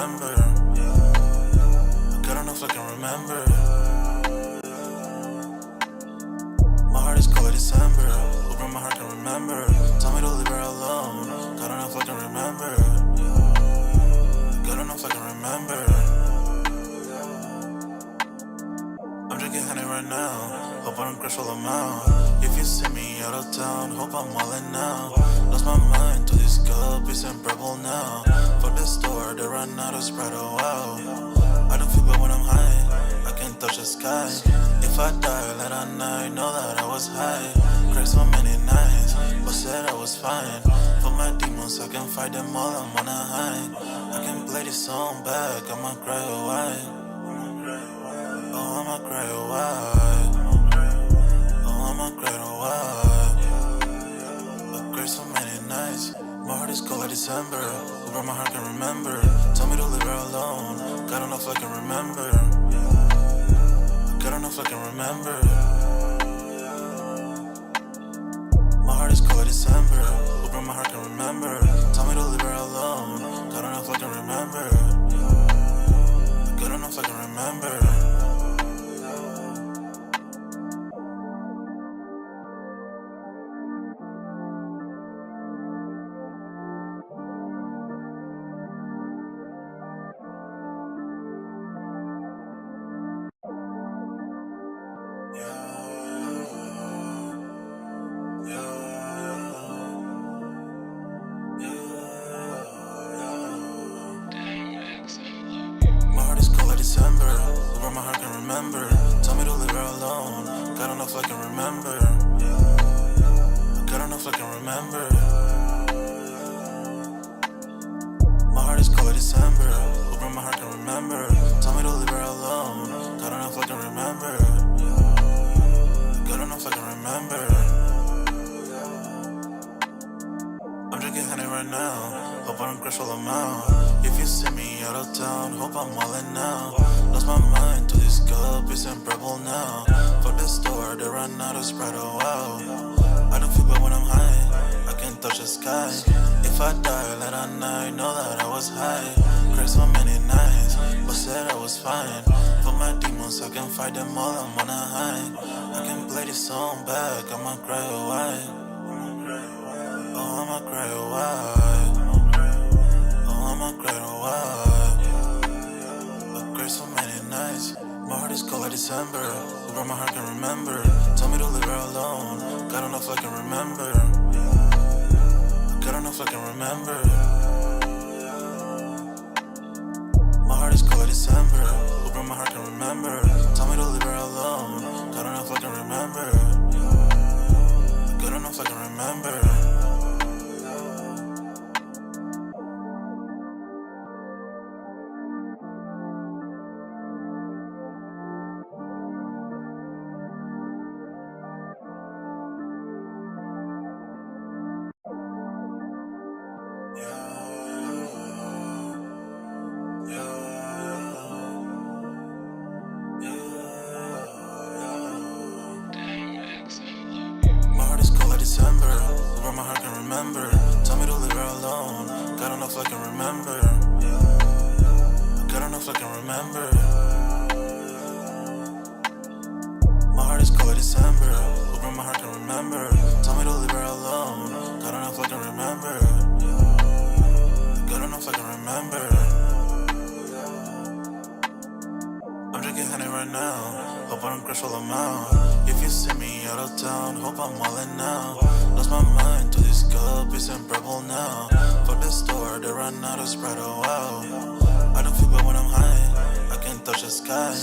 remember. Good enough I can remember. My heart is cold like December. Open my heart can remember. Tell me to leave her alone. Good enough I can remember. Good enough I can remember. I'm drinking honey right now. Hope I don't crush all them out. If you see me out of town, hope I'm wildin' now. Lost my mind to this cup, it's unbearable now. Fuck the store, they run out of Sprite, oh wow. I don't feel bad when I'm high, I can't touch the sky. If I die late at night, know that I was high. Cried so many nights, but said I was fine. For my demons, I can fight them all, I'm on a high. I can play this song back, I'ma cry or why. Oh, I'ma cry or why. Oh, I'ma cry or why. I cried so many nights. My heart is cold like December. Where my heart can remember. Tell me to leave her alone. God don't know if I can remember. God don't know if I can remember. My heart is cold like December. Where my heart can remember. Tell me to leave her alone. God don't know if I can remember. God don't know if I can remember. December, where my heart can remember. Tell me to leave her alone. God don't know if I can remember. God don't know if I can remember. My heart is cold like December, where my heart can remember. Tell me to leave her alone. God don't know if I can remember. God don't know if I can remember. I'm drinking honey right now. Hope I don't crush all them out. If you see me out of town, hope I'm wildin' now. Lost my mind to this cup, it's unbearable now. Fuck the store, they run out of Sprite, oh wow. I don't feel bad when I'm high, I can't touch the sky. If I die late at night, know that I was high. Cried so many nights, but said I was fine. For my demons, I can fight them all, I'm on a high. I can play this song back, I'ma cry or why. Oh, I'ma cry or why. I'ma cry or why. I cried so many nights. My heart is cold like December. Where my heart can remember. Tell me to leave her alone. God don't know if I can remember. God don't know if I can remember. My heart is cold like December. Where my heart can remember. Tell me to leave her alone. God don't know if I can remember. God don't know if I can remember. December, where my heart can remember. Tell me to leave her alone. God don't know if I can remember. God don't know if I can remember. My heart is cold like December, where my heart can remember. Tell me to leave her alone. God don't know if I can remember. God don't know if I can remember. I'm drinking honey right now. Hope I don't crush all them out. If you see me out of town, hope I'm wildin' now. Lost my mind to this cup, it's unbearable now. Fuck the store, they run out of Sprite, oh wow. I don't feel bad when I'm high, I can't touch the sky.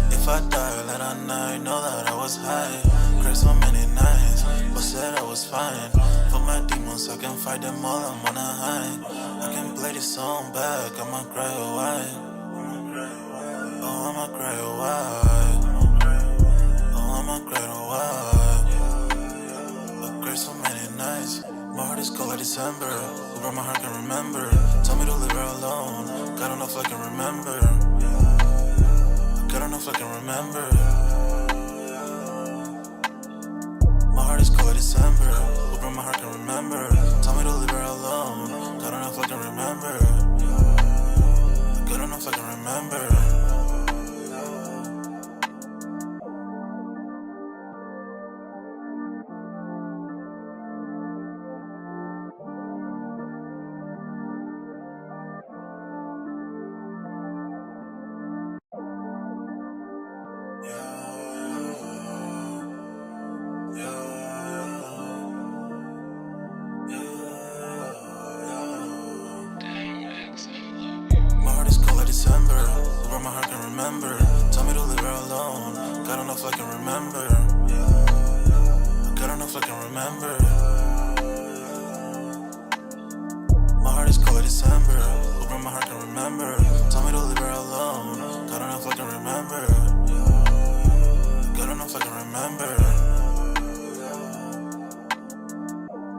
If I die late at night, know that I was high. Cried so many nights, but said I was fine. For my demons, I can fight them all, I'm on a high. I can play this song back, I'ma cry or why. Oh, I'ma cry or why. I'ma cry or why. I cried so many nights. My heart is cold like December. Where my heart can remember. Tell me to leave her alone. God don't know if I can remember. God don't know if I can remember. My heart is cold like December. Where my heart can remember. Tell me to leave her alone. God don't know if I can remember. God don't where my heart can remember. Tell me to leave her alone. God enough I can remember. God enough I can remember. My heart is cold like December. Where my heart can remember. Tell me to leave her alone. God enough I can remember. God enough I can remember.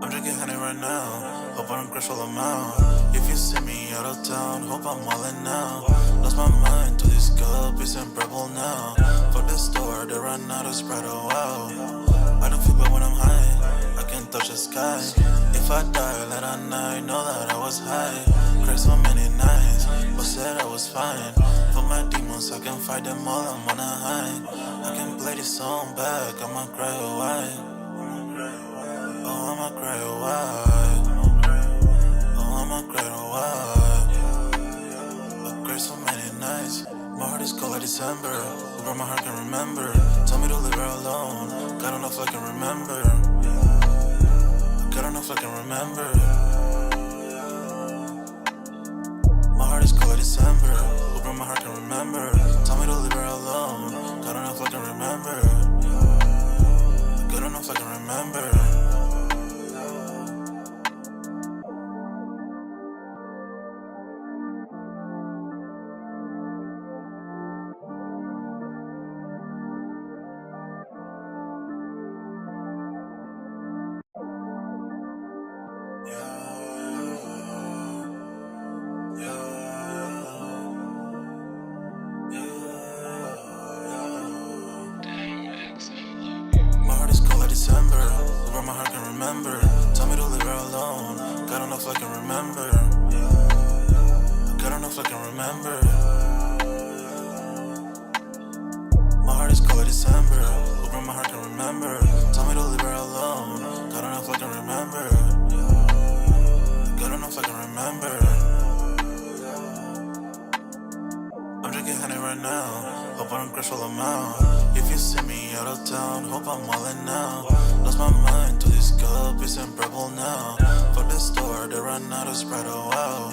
I'm drinking honey right now. Hope I don't crash all amount. If you see me out of town, hope I'm wildin' now. Lost my mind to this cup, it's unbearable now. For the store, they run out of Sprite, oh wow. I don't feel bad when I'm high, I can't touch the sky. If I die late at night, know that I was high. Cried so many nights, but said I was fine. For my demons, I can fight them all, I'm on a high. I can play this song back, I'ma cry or why. Oh, I'ma cry or why. Oh, I'ma cry or why. I cried so many nights. My heart is cold like December. Where my heart can remember. Tell me to leave her alone. God enough I can remember. God enough I can remember. My heart is cold like December. Where my heart can remember. Tell me to leave her alone. God enough I can remember. God enough I can remember. My heart is cold like December. Where my heart can remember. Tell me to leave her alone. God enough I can remember. God enough I can remember. My heart is cold like December. Where my heart can remember. Tell me to leave her alone. God enough I can remember. God enough I can remember. I'm drinking honey right now. Hope I don't crash all amount. If you see me out of town, hope I'm wildin' now. Lost my mind to this cup, it's unbearable now. For the store, they run out of Sprite, oh wow.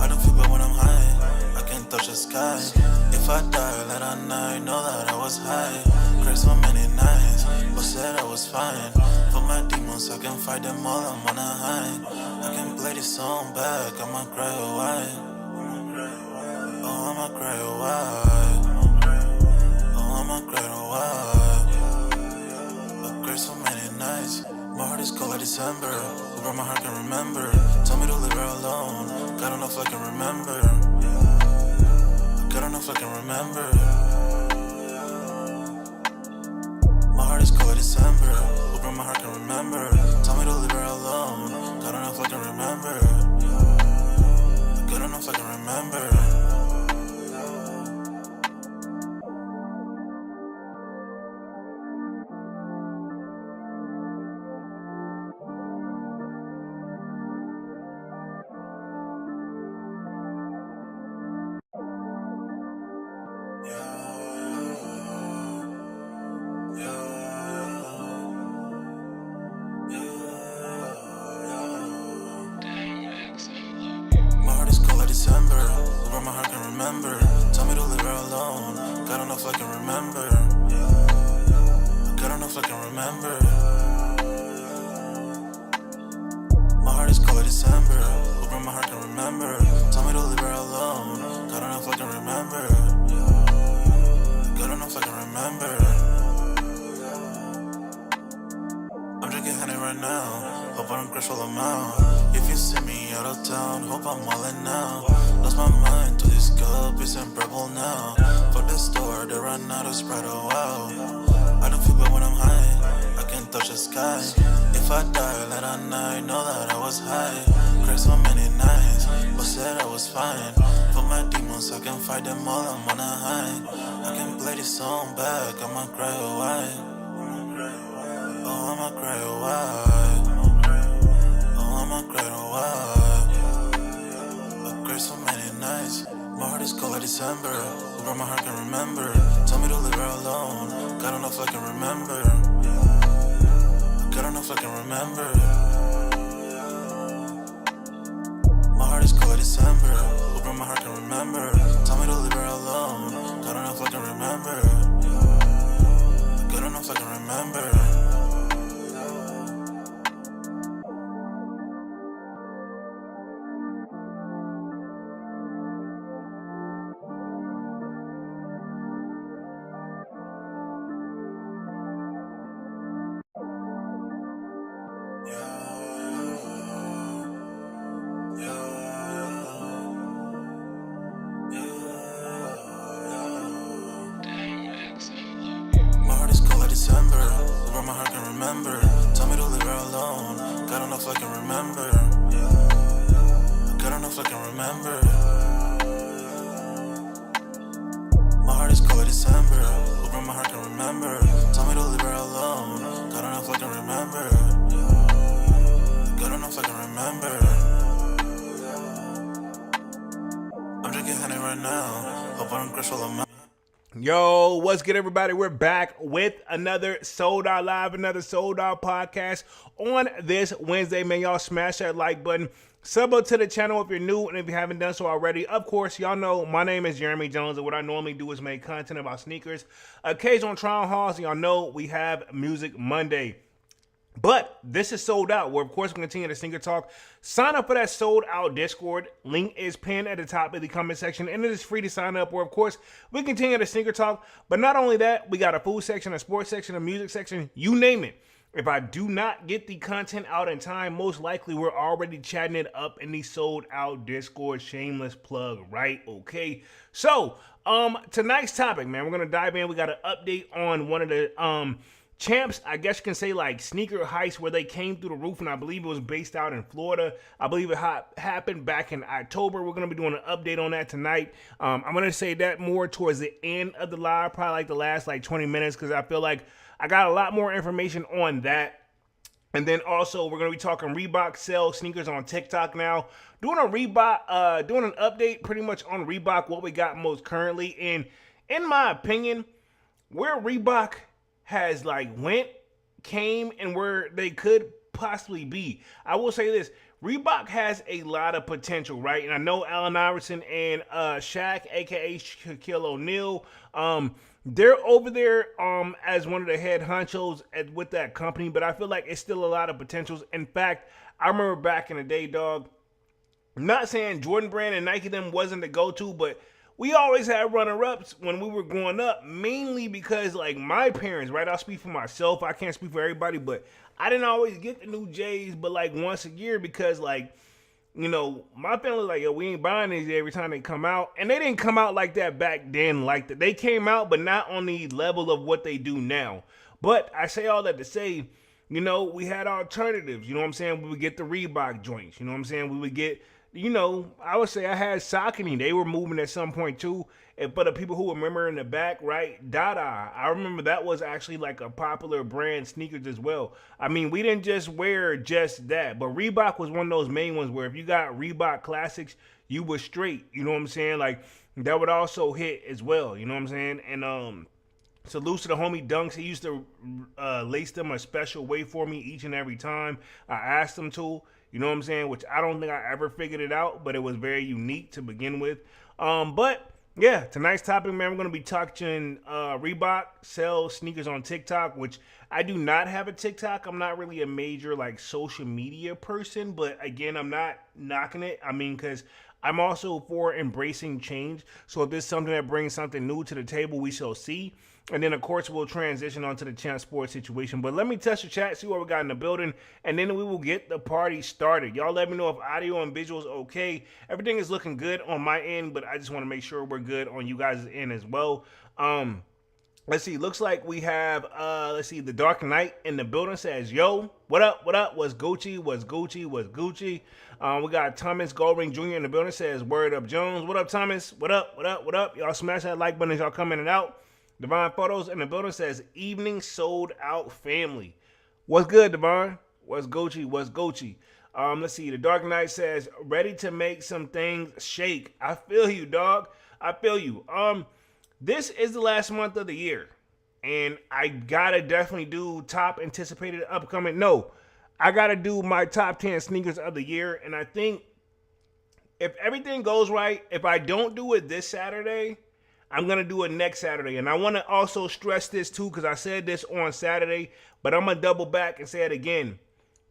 I don't feel bad when I'm high, I can't touch the sky. If I die late at night, know that I was high. Cried so many nights, but said I was fine. For my demons, I can fight them all, I'm on a high. I can play this song back, I'ma cry or why. Oh, I'ma cry or why. Oh, I'ma cry or why. I cried so many nights. My heart is cold like December. Where my heart can remember. Tell me to leave her alone. God enough I can remember. God enough I can remember. My heart is cold like December. Where my heart can remember. Tell me to leave her alone. God enough I can remember. God enough I can remember. My heart is cold like December. Where my heart can remember. Tell me to leave her alone. God enough I can remember. God enough I can remember. My heart is cold like December. Where my heart can remember. Tell me to leave her alone. God enough I can remember. God enough I can remember. I'm drinking honey right now. Hope I don't crash all amount. If you see me out of town, hope I'm wildin' now. Lost my mind to this cup, it's unbearable now. For the store, they run out of Sprite, oh wow. I don't feel bad when I'm high, I can't touch the sky. If I die late at night, know that I was high. Cried so many nights, but said I was fine. For my demons, I can fight them all, I'm on a high. I can play this song back, I'ma cry or why. Oh, I'ma cry or why. Oh, I'ma cry or why. I cried so many nights. My heart is cold like December. Where my heart can remember. Tell me to leave her alone. God enough I can remember. God enough I can remember. My heart is cold like December. Where my heart can remember. Tell me to leave her alone. alone. God don't know if I can remember. God don't know if I can remember. My heart is cold like December. Where my heart can remember. Tell me to leave her alone. God don't know if I can remember. God don't know if I can remember. My heart is cold like December. Where my heart can remember. Tell me to leave her alone. God don't know if I can remember. God don't know if I can remember. I'm drinking honey right now. Hope I don't crush all of my. Yo, what's good, everybody? We're back with another Sold Out Live, another Sold Out podcast on this Wednesday. Man, y'all smash that like button. Sub up to the channel if you're new and if you haven't done so already. Of course, y'all know my name is Jeremy Jones, and what I normally do is make content about sneakers. Occasional trial hauls, y'all know we have Music Monday. But this is Sold Out, where of course we continue to sneaker talk. Sign up for that Sold Out Discord. Link is pinned at the top of the comment section, and it is free to sign up, where of course we continue to sneaker talk. But not only that, we got a food section, a sports section, a music section, you name it. If I do not get the content out in time, most likely we're already chatting it up in the Sold Out Discord. Shameless plug, right? Okay. So, tonight's topic, man, we're gonna dive in. We got an update on one of the champs, I guess you can say, like sneaker heist, where they came through the roof, and I believe it was based out in Florida. I believe it happened back in October. We're going to be doing an update on that tonight. I'm going to say that more towards the end of the live, probably like the last like 20 minutes, because I feel like I got a lot more information on that. And then also we're going to be talking Reebok sell sneakers on TikTok now. Doing an update pretty much on Reebok, what we got most currently. And in my opinion, where Reebok has like came, and where they could possibly be. I will say this, Reebok has a lot of potential, right? And I know Allen Iverson and Shaq, aka Shaquille O'Neal, they're over there as one of the head honchos with that company, but I feel like it's still a lot of potentials. In fact, I remember back in the day, dog, I'm not saying Jordan Brand and Nike them wasn't the go-to, but we always had runner-ups when we were growing up, mainly because, like, my parents, right? I'll speak for myself. I can't speak for everybody, but I didn't always get the new J's, but, like, once a year, because, like, you know, my family was like, yo, we ain't buying these every time they come out. And they didn't come out like that back then. Like that. They came out, but not on the level of what they do now. But I say all that to say, you know, we had alternatives. You know what I'm saying? We would get the Reebok joints. You know what I'm saying? We would get, you know, I would say I had Saucony. They were moving at some point too. And for the people who remember in the back, right, Dada, I remember that was actually like a popular brand sneakers as well. I mean, we didn't just wear just that, but Reebok was one of those main ones where if you got Reebok Classics, you were straight. You know what I'm saying? Like, that would also hit as well. You know what I'm saying? And salute to the homie Dunks. He used to lace them a special way for me each and every time I asked him to. You know what I'm saying? Which I don't think I ever figured it out, but it was very unique to begin with. But yeah, tonight's topic, man, we're going to be talking Reebok sell sneakers on TikTok, which I do not have a TikTok. I'm not really a major like social media person, but again, I'm not knocking it. I mean, because I'm also for embracing change. So if there's something that brings something new to the table, we shall see. And then, of course, we'll transition onto the Champ Sports situation. But let me test the chat, see what we got in the building, and then we will get the party started. Y'all let me know if audio and visuals okay. Everything is looking good on my end, but I just want to make sure we're good on you guys' end as well. Let's see. Looks like we have, let's see, the Dark Knight in the building says, yo, what up, what up, what's Gucci, what's Gucci, what's Gucci. We got Thomas Goldring Jr. in the building says, word up, Jones. What up, Thomas? What up, what up, what up? Y'all smash that like button as y'all come in and out. Devon Photos in the building says, evening sold out family. What's good, Devon? What's Gucci? What's Gucci? Let's see. The Dark Knight says, ready to make some things shake. I feel you, dog. I feel you. This is the last month of the year, and I gotta definitely do top anticipated upcoming. No, I gotta do my top 10 sneakers of the year, and I think if everything goes right, if I don't do it this Saturday, I'm going to do it next Saturday. And I want to also stress this too, because I said this on Saturday, but I'm going to double back and say it again.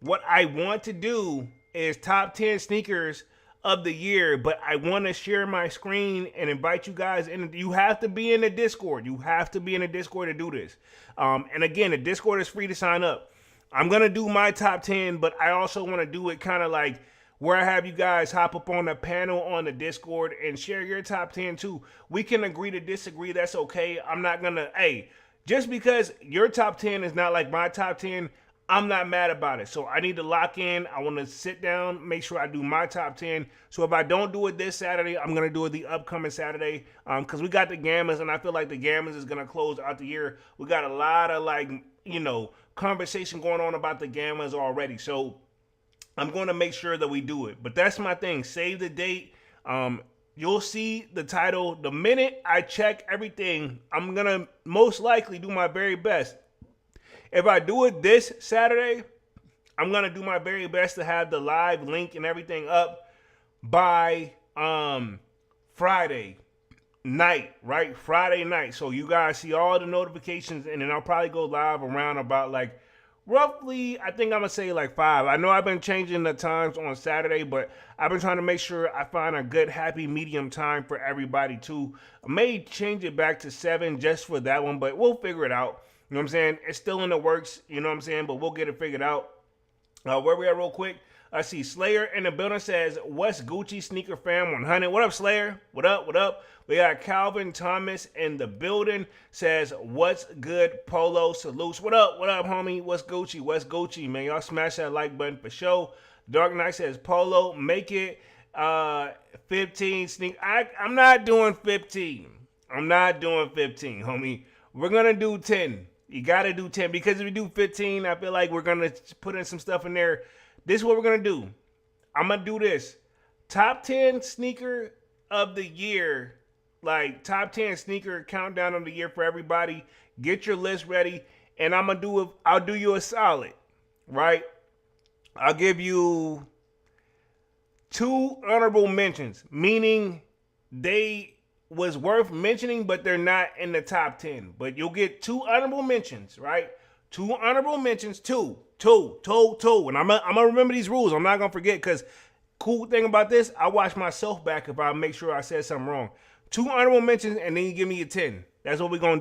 What I want to do is top 10 sneakers of the year, but I want to share my screen and invite you guys in. You have to be in the Discord. You have to be in the Discord to do this. And again, the Discord is free to sign up. I'm going to do my top 10, but I also want to do it kind of like where I have you guys hop up on the panel on the Discord and share your top 10 too. We can agree to disagree. That's okay. I'm not going to, hey, just because your top 10 is not like my top 10, I'm not mad about it. So I need to lock in. I want to sit down, make sure I do my top 10. So if I don't do it this Saturday, I'm going to do it the upcoming Saturday because we got the Gammas, and I feel like the Gammas is going to close out the year. We got a lot of conversation going on about the Gammas already. So I'm going to make sure that we do it. But that's my thing. Save the date. You'll see the title. The minute I check everything, I'm going to most likely do my very best. If I do it this Saturday, I'm going to do my very best to have the live link and everything up by Friday night, right? Friday night. So you guys see all the notifications, and then I'll probably go live around about like roughly, I think I'm going to say like 5. I know I've been changing the times on Saturday, but I've been trying to make sure I find a good, happy medium time for everybody too. I may change it back to 7 just for that one, but we'll figure it out. You know what I'm saying? It's still in the works, you know what I'm saying? But we'll get it figured out. Where we at real quick? I see Slayer in the building says, what's Gucci Sneaker Fam 100? What up, Slayer? What up? What up? We got Calvin Thomas in the building says, what's good, Polo? Salutes. What up? What up, homie? What's Gucci? What's Gucci, man? Y'all smash that like button for sure. Dark Knight says, Polo, make it 15 sneak. I'm not doing 15. I'm not doing 15, homie. We're going to do 10. You got to do 10 because if we do 15, I feel like we're going to put in some stuff in there. This is what we're going to do. I'm going to do this. Top 10 sneaker of the year, like top 10 sneaker countdown of the year for everybody. Get your list ready, and I'll do you a solid, right? I'll give you 2 honorable mentions, meaning they was worth mentioning, but they're not in the top 10. But you'll get 2 honorable mentions, right? 2 honorable mentions, two. And I'm gonna remember these rules. I'm not gonna forget, because cool thing about this, I watch myself back if I make sure I said something wrong. 2 honorable mentions, and then you give me a 10. That's what we're gonna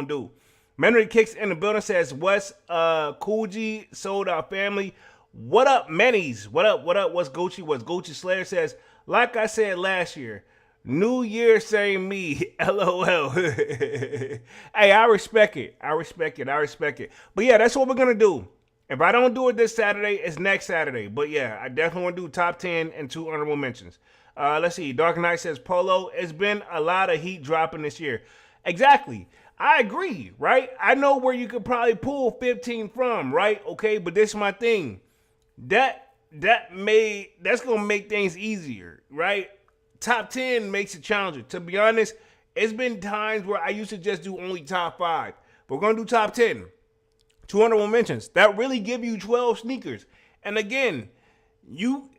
do. Memory Kicks in the building says, what's Cool G Sold Out Family? What up, Manny's? What up? What's Gucci? What's Gucci? Slayer says, like I said last year, New Year, same me. LOL. Hey, I respect it. But yeah, that's what we're going to do. If I don't do it this Saturday, it's next Saturday. But yeah, I definitely want to do top 10 and 2 honorable mentions. Let's see. Dark Knight says, Polo, it's been a lot of heat dropping this year. Exactly. I agree, right? I know where you could probably pull 15 from, right? Okay, but this is my thing. That's going to make things easier, right? Top 10 makes it challenging. To be honest, it's been times where I used to just do only top 5. But we're going to do top 10. 2 honorable mentions. That really give you 12 sneakers. And again, you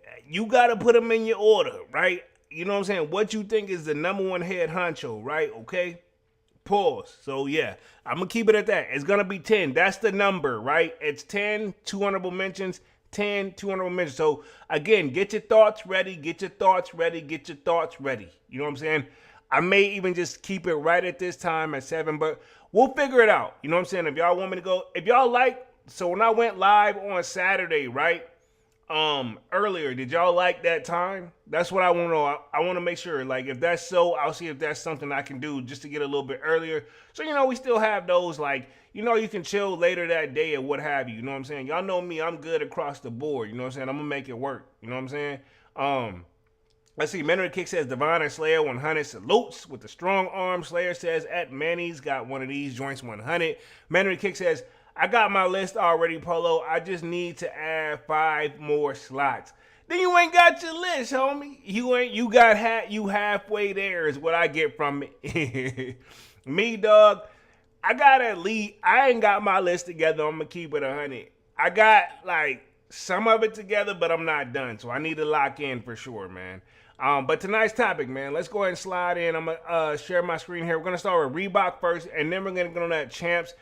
got to put them in your order, right? You know what I'm saying? What you think is the number 1 head honcho, right? Okay? Pause. So yeah, I'm going to keep it at that. It's going to be 10. That's the number, right? It's 10, 2 honorable mentions. 10, 2 honorable mentions. So again, get your thoughts ready. You know what I'm saying? I may even just keep it right at this time at 7, but we'll figure it out. You know what I'm saying? If y'all want me to go, if y'all like, so when I went live on Saturday, right? Earlier, did y'all like that time? That's what I want to know. I want to make sure, like, if that's so, I'll see if that's something I can do just to get a little bit earlier. So, we still have those, like, you can chill later that day or what have you. You know what I'm saying? Y'all know me. I'm good across the board. You know what I'm saying? I'm going to make it work. You know what I'm saying? Let's see. Memory Kick says, Divine and Slayer 100 salutes with the strong arm. Slayer says, at Manny's got one of these joints 100. Memory Kick says, I got my list already, Polo. I just need to add 5 more slots. Then you ain't got your list, homie. You halfway there is what I get from it. Me, dog. I ain't got my list together. I'm gonna keep it 100. I got like some of it together, but I'm not done. So I need to lock in for sure, man. But tonight's topic, man, let's go ahead and slide in. I'm going to share my screen here. We're going to start with Reebok first, and then we're going to go on that Champs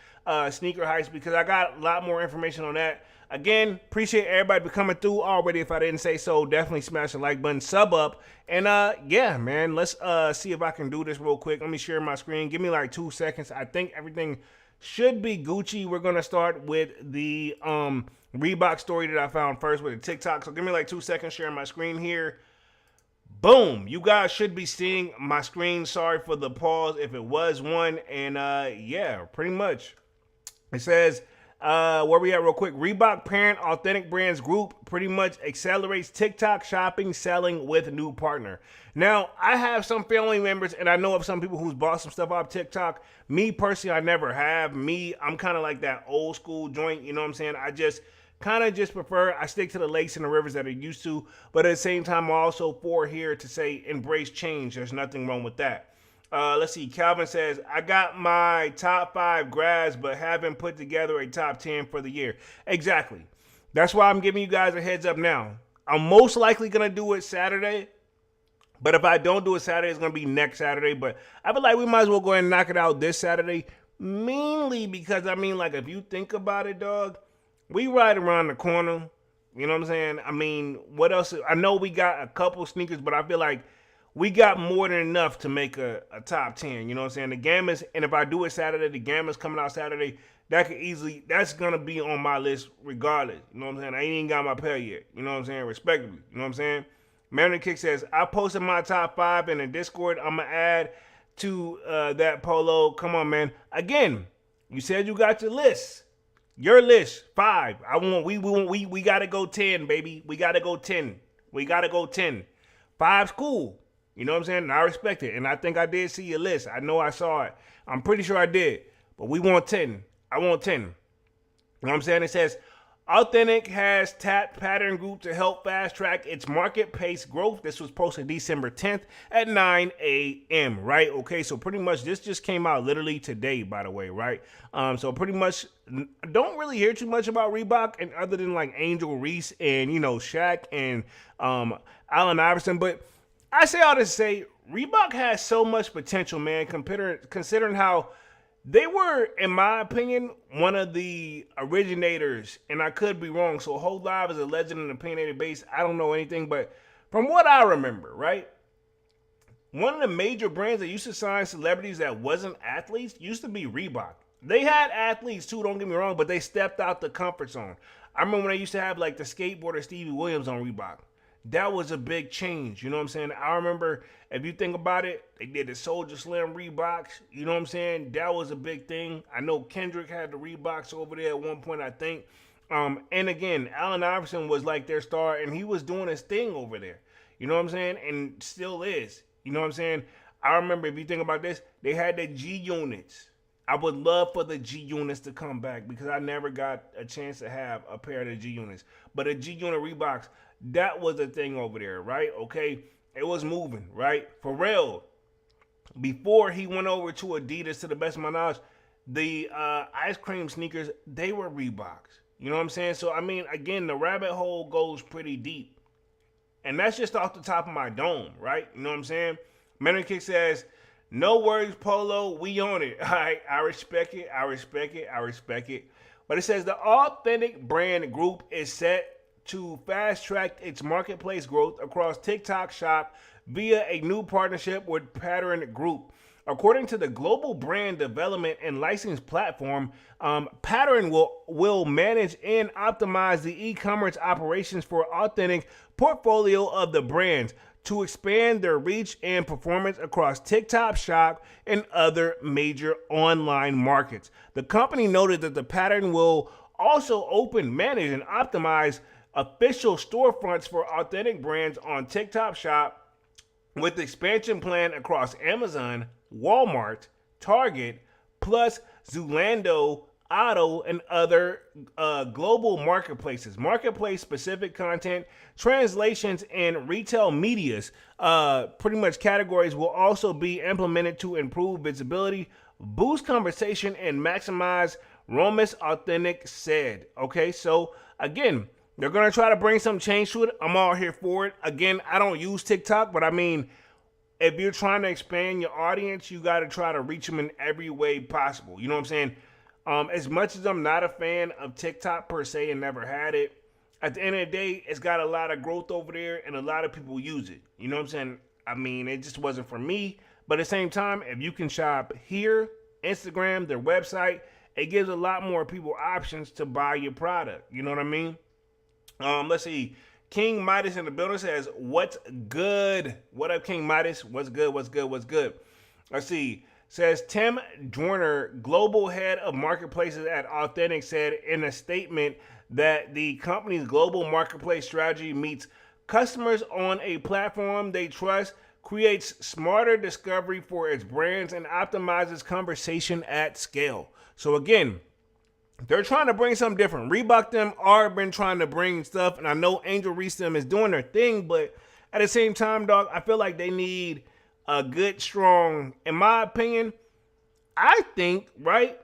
sneaker heist because I got a lot more information on that. Again, appreciate everybody for coming through already. If I didn't say so, definitely smash the like button, sub up. And yeah, man, let's see if I can do this real quick. Let me share my screen. Give me like 2 seconds. I think everything should be Gucci. We're going to start with the Reebok story that I found first with the TikTok. So give me like 2 seconds, sharing my screen here. Boom. You guys should be seeing my screen. Sorry for the pause if it was one. And yeah, pretty much. It says, where we at real quick, Reebok parent Authentic Brands Group pretty much accelerates TikTok shopping selling with new partner. Now, I have some family members and I know of some people who's bought some stuff off TikTok. Me personally, I never have. I'm kind of like that old school joint, you know what I'm saying? I just kind of just prefer, I stick to the lakes and the rivers that I used to, but at the same time, I'm also for here to say embrace change. There's nothing wrong with that. Let's see. Calvin says, I got my top 5 grads, but haven't put together a top 10 for the year. Exactly. That's why I'm giving you guys a heads up now. I'm most likely going to do it Saturday. But if I don't do it Saturday, it's going to be next Saturday. But I feel like we might as well go ahead and knock it out this Saturday. Mainly because, I mean, like, if you think about it, dog, we right around the corner. You know what I'm saying? I mean, what else? I know we got a couple sneakers, but I feel like we got more than enough to make a top 10. You know what I'm saying? The Gammas, and if I do it Saturday, the Gammas coming out Saturday, that's going to be on my list regardless. You know what I'm saying? I ain't even got my pair yet. You know what I'm saying? Respectively. You know what I'm saying? Marin Kick says, I posted my top 5 in the Discord. I'm going to add to that polo. Come on, man. Again, you said you got your list. Your list, 5. We got to go 10, baby. We got to go 10. We got to go 10. 5's cool. You know what I'm saying? And I respect it. And I think I did see your list. I know I saw it. I'm pretty sure I did. But we want 10. I want 10. You know what I'm saying? It says, Authentic has tapped Pattern Group to help fast track its market pace growth. This was posted December 10th at 9 a.m., right? Okay, so pretty much this just came out literally today, by the way, right? So pretty much don't really hear too much about Reebok and other than like Angel Reese and, you know, Shaq and Allen Iverson. But I say all this to say Reebok has so much potential, man, considering how they were, in my opinion, one of the originators, and I could be wrong. So Hold Live is a legend in the opinionated base. I don't know anything, but from what I remember, right? One of the major brands that used to sign celebrities that wasn't athletes used to be Reebok. They had athletes too, don't get me wrong, but they stepped out the comfort zone. I remember when they used to have like the skateboarder Stevie Williams on Reebok. That was a big change, you know what I'm saying? I remember, if you think about it, they did the Soldier Slim Reeboks, you know what I'm saying? That was a big thing. I know Kendrick had the Reeboks over there at one point, I think. And again, Allen Iverson was like their star, and he was doing his thing over there, you know what I'm saying? And still is, you know what I'm saying? I remember, if you think about this, they had the G units. I would love for the G units to come back because I never got a chance to have a pair of the G units. But the G unit Reeboks, that was a thing over there, right? Okay, it was moving, right? Pharrell, before he went over to Adidas, to the best of my knowledge, the ice cream sneakers, they were Reeboks. You know what I'm saying? So, I mean, again, the rabbit hole goes pretty deep. And that's just off the top of my dome, right? You know what I'm saying? Kick says, no worries, Polo, we on it. All right, I respect it, I respect it, I respect it. But it says the Authentic Brand Group is set to fast track its marketplace growth across TikTok Shop via a new partnership with Pattern Group. According to the global brand development and license platform, Pattern will manage and optimize the e-commerce operations for Authentic portfolio of the brands to expand their reach and performance across TikTok Shop and other major online markets. The company noted that the Pattern will also open, manage, and optimize official storefronts for Authentic brands on TikTok Shop with expansion plan across Amazon, Walmart, Target, plus Zalando, Otto, and other global marketplaces. Marketplace-specific content, translations, and retail medias, pretty much categories, will also be implemented to improve visibility, boost conversation, and maximize Romus Authentic said. Okay, so again, They're going to try to bring some change to it. I'm all here for it. Again, I don't use TikTok, but I mean, if you're trying to expand your audience, you got to try to reach them in every way possible. You know what I'm saying? As much as I'm not a fan of TikTok per se and never had it, at the end of the day, it's got a lot of growth over there and a lot of people use it. You know what I'm saying? I mean, it just wasn't for me. But at the same time, if you can shop here, Instagram, their website, it gives a lot more people options to buy your product. You know what I mean? Let's see. King Midas in the building says, what's good? What up, King Midas? What's good? What's good? What's good? Let's see. Says Tim Joyner, global head of marketplaces at Authentic, said in a statement that the company's global marketplace strategy meets customers on a platform they trust, creates smarter discovery for its brands, and optimizes conversation at scale. So again, they're trying to bring something different. Reebok them are been trying to bring stuff, and I know Angel Reese them is doing their thing, but at the same time, dog, I feel like they need a good, strong, in my opinion, I think, right,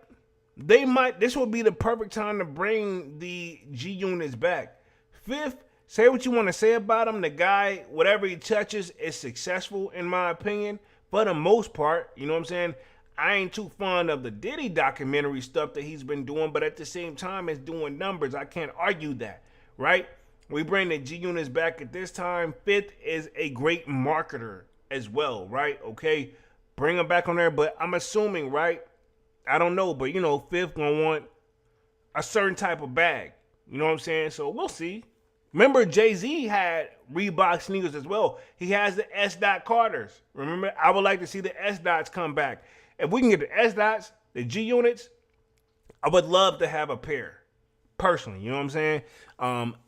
this will be the perfect time to bring the G units back. Fifth, say what you want to say about him. The guy, whatever he touches is successful, in my opinion, for the most part. You know what I'm saying? I ain't too fond of the Diddy documentary stuff that he's been doing, but at the same time, it's doing numbers. I can't argue that, right? We bring the G units back at this time. Fifth is a great marketer as well, right? Okay, bring him back on there, but I'm assuming, right? I don't know, but Fifth gonna want a certain type of bag. You know what I'm saying? So we'll see. Remember, Jay-Z had Reebok sneakers as well. He has the S. Carters. Remember, I would like to see the S. Come back. If we can get the S. the G units, I would love to have a pair. Personally, you know what I'm saying?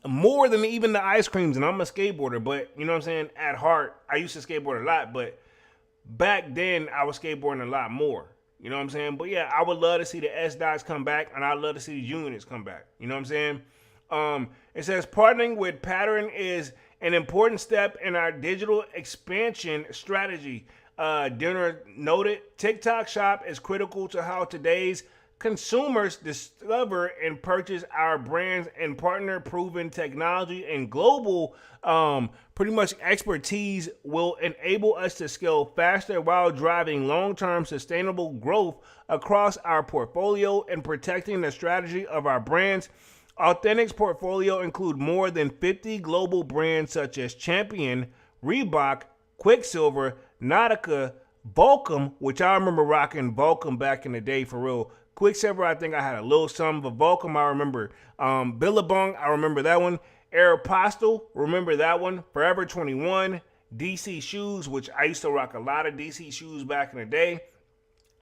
More than even the ice creams, and I'm a skateboarder, but you know what I'm saying? At heart, I used to skateboard a lot, but back then I was skateboarding a lot more. You know what I'm saying? But yeah, I would love to see the S. come back, and I'd love to see the units come back. You know what I'm saying? It says partnering with Pattern is an important step in our digital expansion strategy. Dinner noted, TikTok Shop is critical to how today's consumers discover and purchase our brands, and partner proven technology and global pretty much expertise will enable us to scale faster while driving long-term sustainable growth across our portfolio and protecting the strategy of our brands. Authentic's portfolio include more than 50 global brands such as Champion, Reebok, Quicksilver, Nautica, Volcom, which I remember rocking Volcom back in the day for real. Quicksilver, I think I had a little something, but Volcom, I remember. Billabong, I remember that one. Aeropostale, remember that one. Forever 21, DC Shoes, which I used to rock a lot of DC shoes back in the day.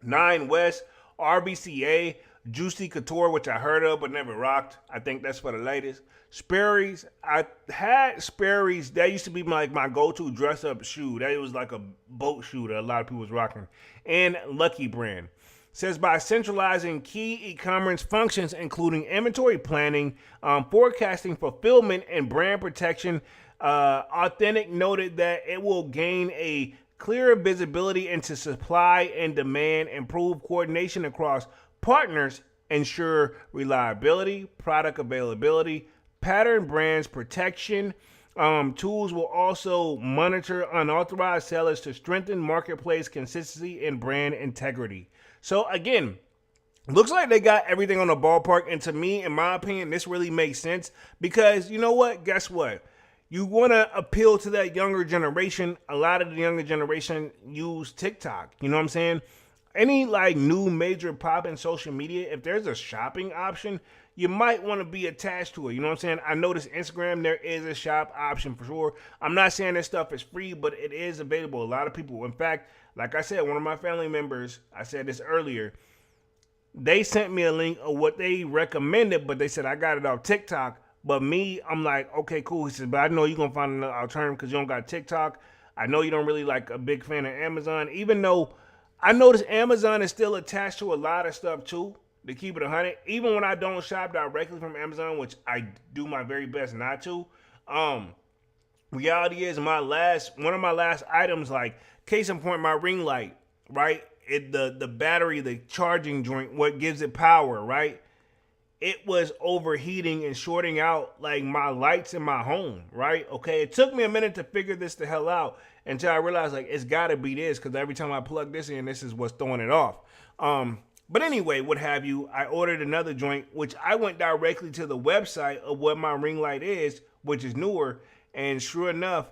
Nine West, RBCA, Juicy Couture, which I heard of but never rocked. I think that's for the latest. Sperry's, I had Sperry's. That used to be my go-to dress-up shoe. That was like a boat shoe that a lot of people was rocking. And Lucky Brand. Says by centralizing key e-commerce functions, including inventory planning, forecasting, fulfillment, and brand protection, Authentic noted that it will gain a clearer visibility into supply and demand, improve coordination across partners, ensure reliability, product availability, pattern brands protection. Tools will also monitor unauthorized sellers to strengthen marketplace consistency and brand integrity. So again, looks like they got everything on the ballpark. And to me, in my opinion, this really makes sense because you know what? Guess what? You want to appeal to that younger generation. A lot of the younger generation use TikTok. You know what I'm saying? Any new major pop in social media, if there's a shopping option, you might want to be attached to it. You know what I'm saying? I noticed Instagram, there is a shop option for sure. I'm not saying this stuff is free, but it is available. A lot of people, in fact, like I said, one of my family members, I said this earlier, they sent me a link of what they recommended, but they said I got it off TikTok. But me, I'm like, okay, cool. He said, but I know you're going to find another alternative because you don't got TikTok. I know you don't really like a big fan of Amazon, even though I notice Amazon is still attached to a lot of stuff too, to keep it 100. Even when I don't shop directly from Amazon, which I do my very best not to. Reality is one of my last items, case in point, my ring light, right? The battery, the charging joint, what gives it power, right? it was overheating and shorting out like my lights in my home, right? Okay, it took me a minute to figure this the hell out until I realized like it's gotta be this, because every time I plug this in, this is what's throwing it off. But anyway, what have you, I ordered another joint, which I went directly to the website of what my ring light is, which is newer, and sure enough,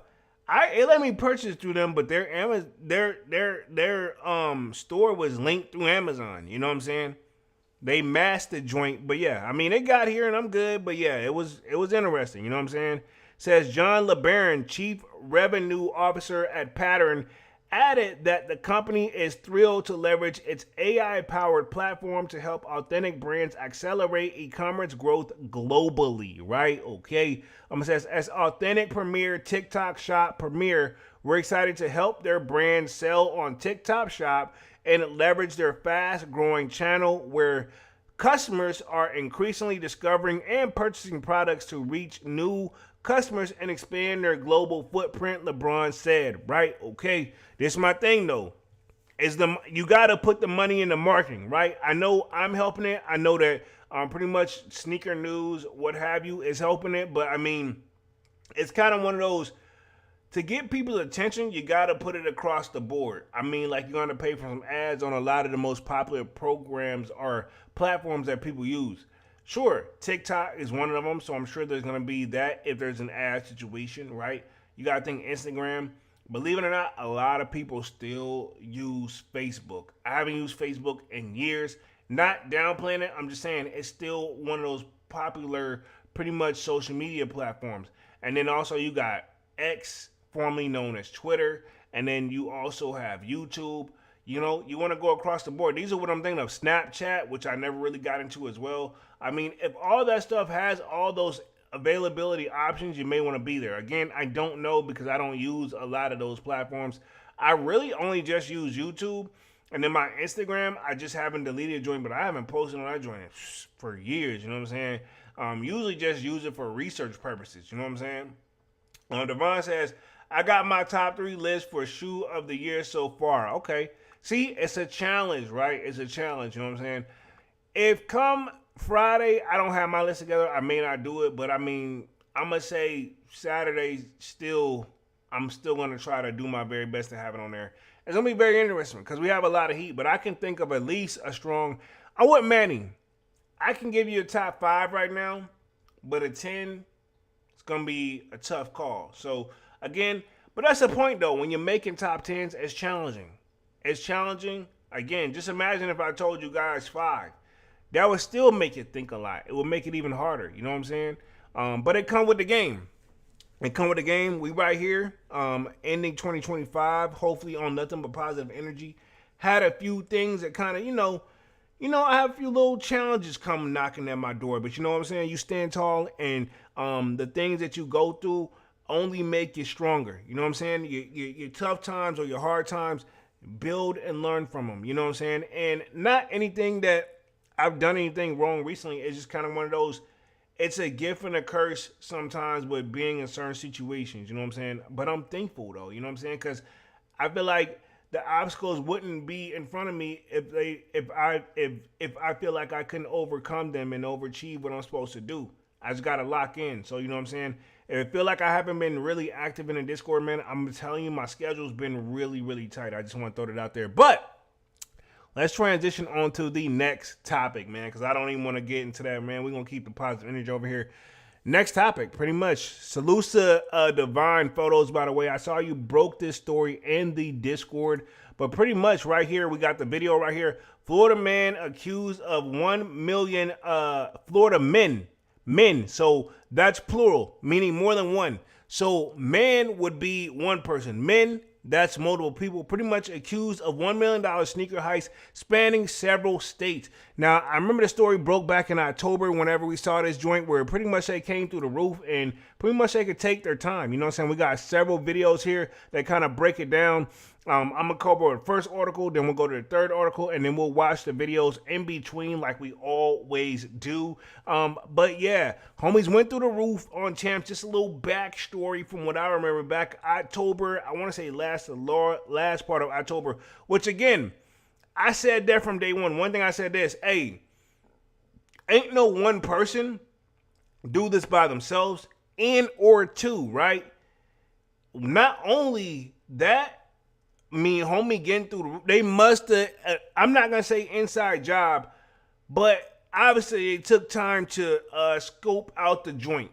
it let me purchase through them, but their store was linked through Amazon. You know what I'm saying? They masked the joint, but yeah, I mean, it got here and I'm good, but yeah, it was interesting. You know what I'm saying? Says John LeBaron, Chief Revenue Officer at Pattern, added that the company is thrilled to leverage its AI-powered platform to help authentic brands accelerate e-commerce growth globally, right? Okay. It says, as authentic premier TikTok Shop premier, we're excited to help their brand sell on TikTok Shop and leverage their fast-growing channel where customers are increasingly discovering and purchasing products to reach new customers and expand their global footprint, LeBron said, right? Okay, this is my thing though. You got to put the money in the marketing, right? I know I'm helping it. I know that pretty much Sneaker News, what have you, is helping it. But I mean, it's kind of one of those, to get people's attention, you got to put it across the board. I mean, like, you're going to pay for some ads on a lot of the most popular programs or platforms that people use. Sure, TikTok is one of them, so I'm sure there's going to be that if there's an ad situation, right? You got to think Instagram. Believe it or not, a lot of people still use Facebook. I haven't used Facebook in years. Not downplaying it. I'm just saying it's still one of those popular, pretty much social media platforms. And then also you got X, formerly known as Twitter, and then you also have YouTube. You know, you want to go across the board. These are what I'm thinking of. Snapchat, which I never really got into as well. I mean, if all that stuff has all those availability options, you may want to be there. Again, I don't know because I don't use a lot of those platforms. I really only just use YouTube. And then my Instagram, I just haven't deleted a joint, but I haven't posted on that joint for years. You know what I'm saying? Usually just use it for research purposes. You know what I'm saying? Devon says, I got my top 3 list for shoe of the year so far. Okay. See, it's a challenge, right? It's a challenge. You know what I'm saying? If come Friday, I don't have my list together, I may not do it. But I mean, I'm going to say Saturday I'm still going to try to do my very best to have it on there. It's going to be very interesting because we have a lot of heat. But I can think of at least a strong, I want Manny. I can give you a top 5 right now. But a 10, it's going to be a tough call. So, again, but that's the point, though. When you're making top 10s, it's challenging. It's challenging. Again, just imagine if I told you guys 5. That would still make you think a lot. It would make it even harder. You know what I'm saying? But it come with the game. It come with the game. We right here, ending 2025, hopefully on nothing but positive energy. Had a few things that kind of, I have a few little challenges come knocking at my door. But you know what I'm saying? You stand tall, and the things that you go through only make you stronger. You know what I'm saying? Your tough times or your hard times, build and learn from them. You know what I'm saying? And not anything that I've done anything wrong recently. It's just kind of one of those, it's a gift and a curse sometimes with being in certain situations. You know what I'm saying? But I'm thankful, though. You know what I'm saying? Because I feel like the obstacles wouldn't be in front of me if I feel like I couldn't overcome them and overachieve what I'm supposed to do. I just got to lock in. So, you know what I'm saying? If I feel like I haven't been really active in the Discord, man, I'm telling you, my schedule's been really, really tight. I just want to throw that out there. But let's transition on to the next topic, man, because I don't even want to get into that, man. We're going to keep the positive energy over here. Next topic, pretty much. Salute to Divine Photos, by the way. I saw you broke this story in the Discord. But pretty much right here, we got the video right here. Florida man accused of 1 million Florida men. So that's plural, meaning more than one. So man would be one person. Men, that's multiple people, pretty much accused of $1 million sneaker heist spanning several states. Now, I remember the story broke back in October whenever we saw this joint where pretty much they came through the roof and pretty much they could take their time. You know what I'm saying? We got several videos here that kind of break it down. I'm going to cover the first article, then we'll go to the third article, and then we'll watch the videos in between like we always do. But yeah, homies went through the roof on Champs. Just a little backstory from what I remember back October. I want to say the last part of October, which again, I said that from day one. One thing I said this, hey, Ain't no one person do this by themselves, and or two, right? Not only that, me and homie getting through, they must have, I'm not going to say inside job, but obviously it took time to scope out the joint,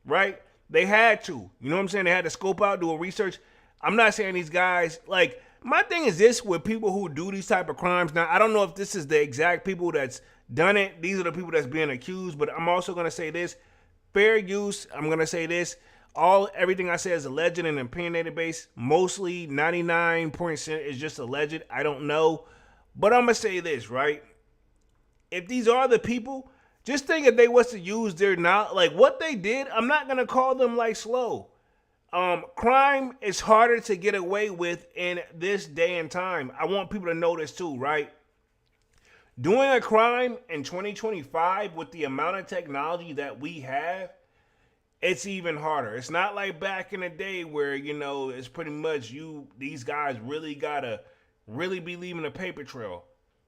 right? They had to. You know what I'm saying? They had to scope out, do a research. I'm not saying these guys, like, my thing is this with people who do these type of crimes. Now, I don't know if this is the exact people that's done it. These are the people that's being accused, but I'm also going to say this. Fair use, I'm going to say this. Everything I say is alleged and opinionated based. Mostly 99% is just alleged. I don't know. But I'm going to say this, right? If these are the people, just think if they was to use their not like what they did, I'm not going to call them like slow. Crime is harder to get away with in this day and time. I want people to know this too, right? Doing a crime in 2025 with the amount of technology that we have, it's even harder. It's not like back in the day where, you know, it's pretty much these guys really gotta really be leaving a paper trail,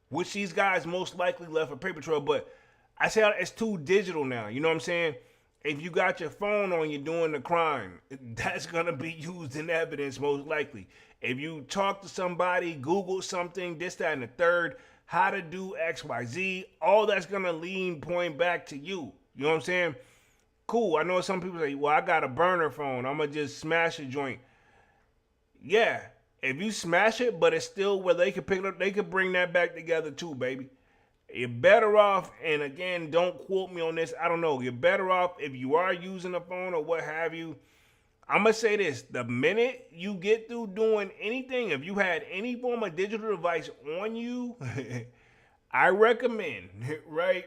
which these guys most likely left a paper trail, but I say it's too digital now. You know what I'm saying? If you got your phone on you doing the crime, that's gonna be used in evidence most likely. If you talk to somebody, Google something, this, that, and the third, how to do X, Y, Z, all that's gonna point back to you. You know what I'm saying? Cool. I know some people say, well, I got a burner phone. I'm going to just smash a joint. Yeah. If you smash it, but it's still where they could pick it up, they could bring that back together too, baby. You're better off, and again, don't quote me on this. I don't know. You're better off if you are using a phone or what have you. I'm going to say this. The minute you get through doing anything, if you had any form of digital device on you, I recommend, right,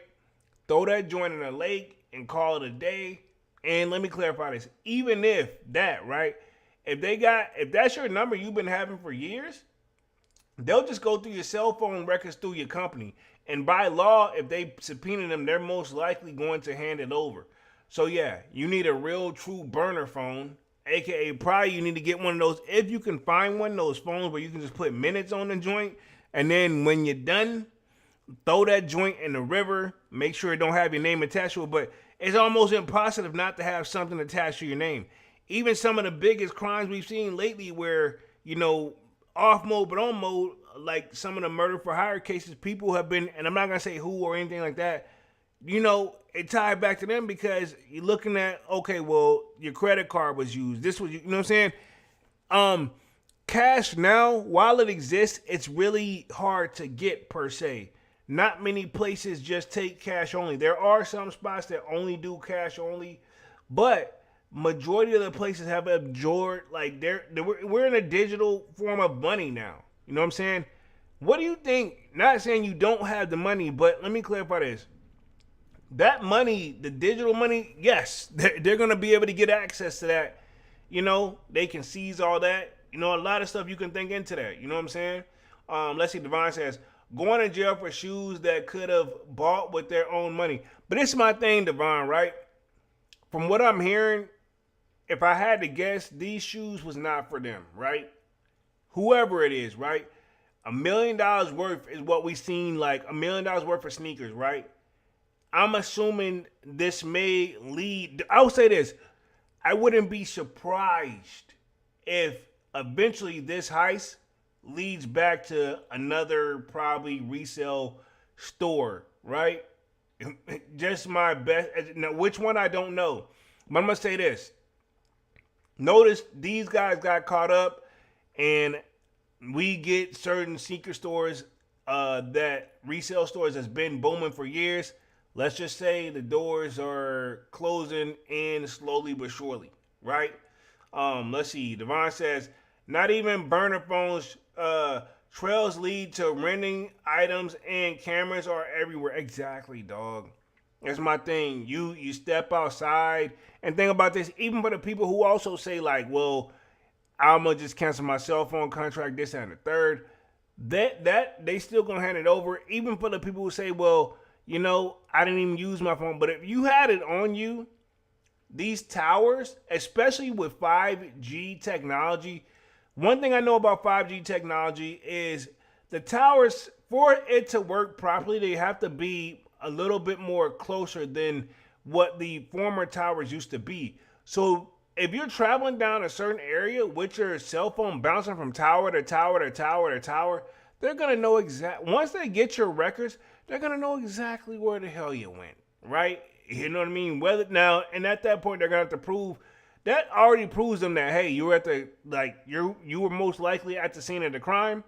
throw that joint in a lake and call it a day. And let me clarify this. Even if that, right, if that's your number you've been having for years, they'll just go through your cell phone records through your company. And by law, if they subpoena them, they're most likely going to hand it over. So yeah, you need a real true burner phone, aka probably you need to get one of those, if you can find one of those phones where you can just put minutes on the joint, and then when you're done, throw that joint in the river, make sure it don't have your name attached to it, but it's almost impossible not to have something attached to your name. Even some of the biggest crimes we've seen lately where, you know, off mode but on mode, like some of the murder for hire cases, people have been, and I'm not going to say who or anything like that, you know, it tied back to them because you're looking at, okay, well, your credit card was used. This was, you know what I'm saying? Cash now, while it exists, it's really hard to get per se. Not many places just take cash only. There are some spots that only do cash only, but majority of the places have absorbed, like we're in a digital form of money now. You know what I'm saying? What do you think? Not saying you don't have the money, but let me clarify this. That money, the digital money, yes, they're going to be able to get access to that. You know, they can seize all that. You know, a lot of stuff you can think into that. You know what I'm saying? Let's see, Devon says, going to jail for shoes that could have bought with their own money. But it's my thing, Devon, right? From what I'm hearing, if I had to guess, these shoes was not for them, right? Whoever it is, right? $1 million worth is what we seen, like $1 million worth of sneakers, right? I'm assuming this may lead. I would say this. I wouldn't be surprised if eventually this heist leads back to another probably resale store, right? Just my best. Now, which one I don't know. But I'm going to say this. Notice these guys got caught up, and we get certain secret stores, that resale stores that's been booming for years. Let's just say the doors are closing in slowly but surely, right? Let's see. Devon says, not even burner phones, trails lead to renting items and cameras are everywhere. Exactly, dog. That's my thing. You step outside and think about this, even for the people who also say like, well, I'm going to just cancel my cell phone contract, this and the third. That they still going to hand it over. Even for the people who say, well, you know, I didn't even use my phone. But if you had it on you, these towers, especially with 5G technology, one thing I know about 5G technology is the towers, for it to work properly, they have to be a little bit more closer than what the former towers used to be. So if you're traveling down a certain area with your cell phone bouncing from tower to tower to tower to tower, they're gonna know once they get your records, they're gonna know exactly where the hell you went, right? You know what I mean? Whether now, and at that point, they're gonna have to prove that already proves them that, hey, you were at the you were most likely at the scene of the crime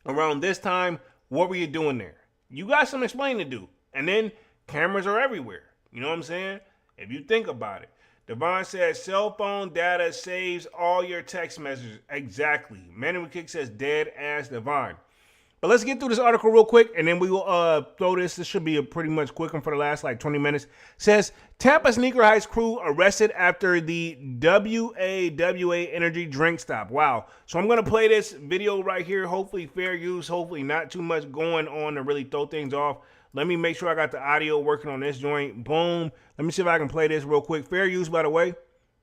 around this time. What were you doing there? You got some explaining to do, and then cameras are everywhere. You know what I'm saying? If you think about it. Devon says, cell phone data saves all your text messages. Exactly. Manuel Kick says, dead ass Devon. But let's get through this article real quick, and then we will throw this. This should be a pretty much quick one for the last 20 minutes. Says, Tampa sneaker heist crew arrested after the WAWA energy drink stop. Wow. So I'm going to play this video right here. Hopefully fair use. Hopefully not too much going on to really throw things off. Let me make sure I got the audio working on this joint. Boom. Let me see if I can play this real quick. Fair use, by the way.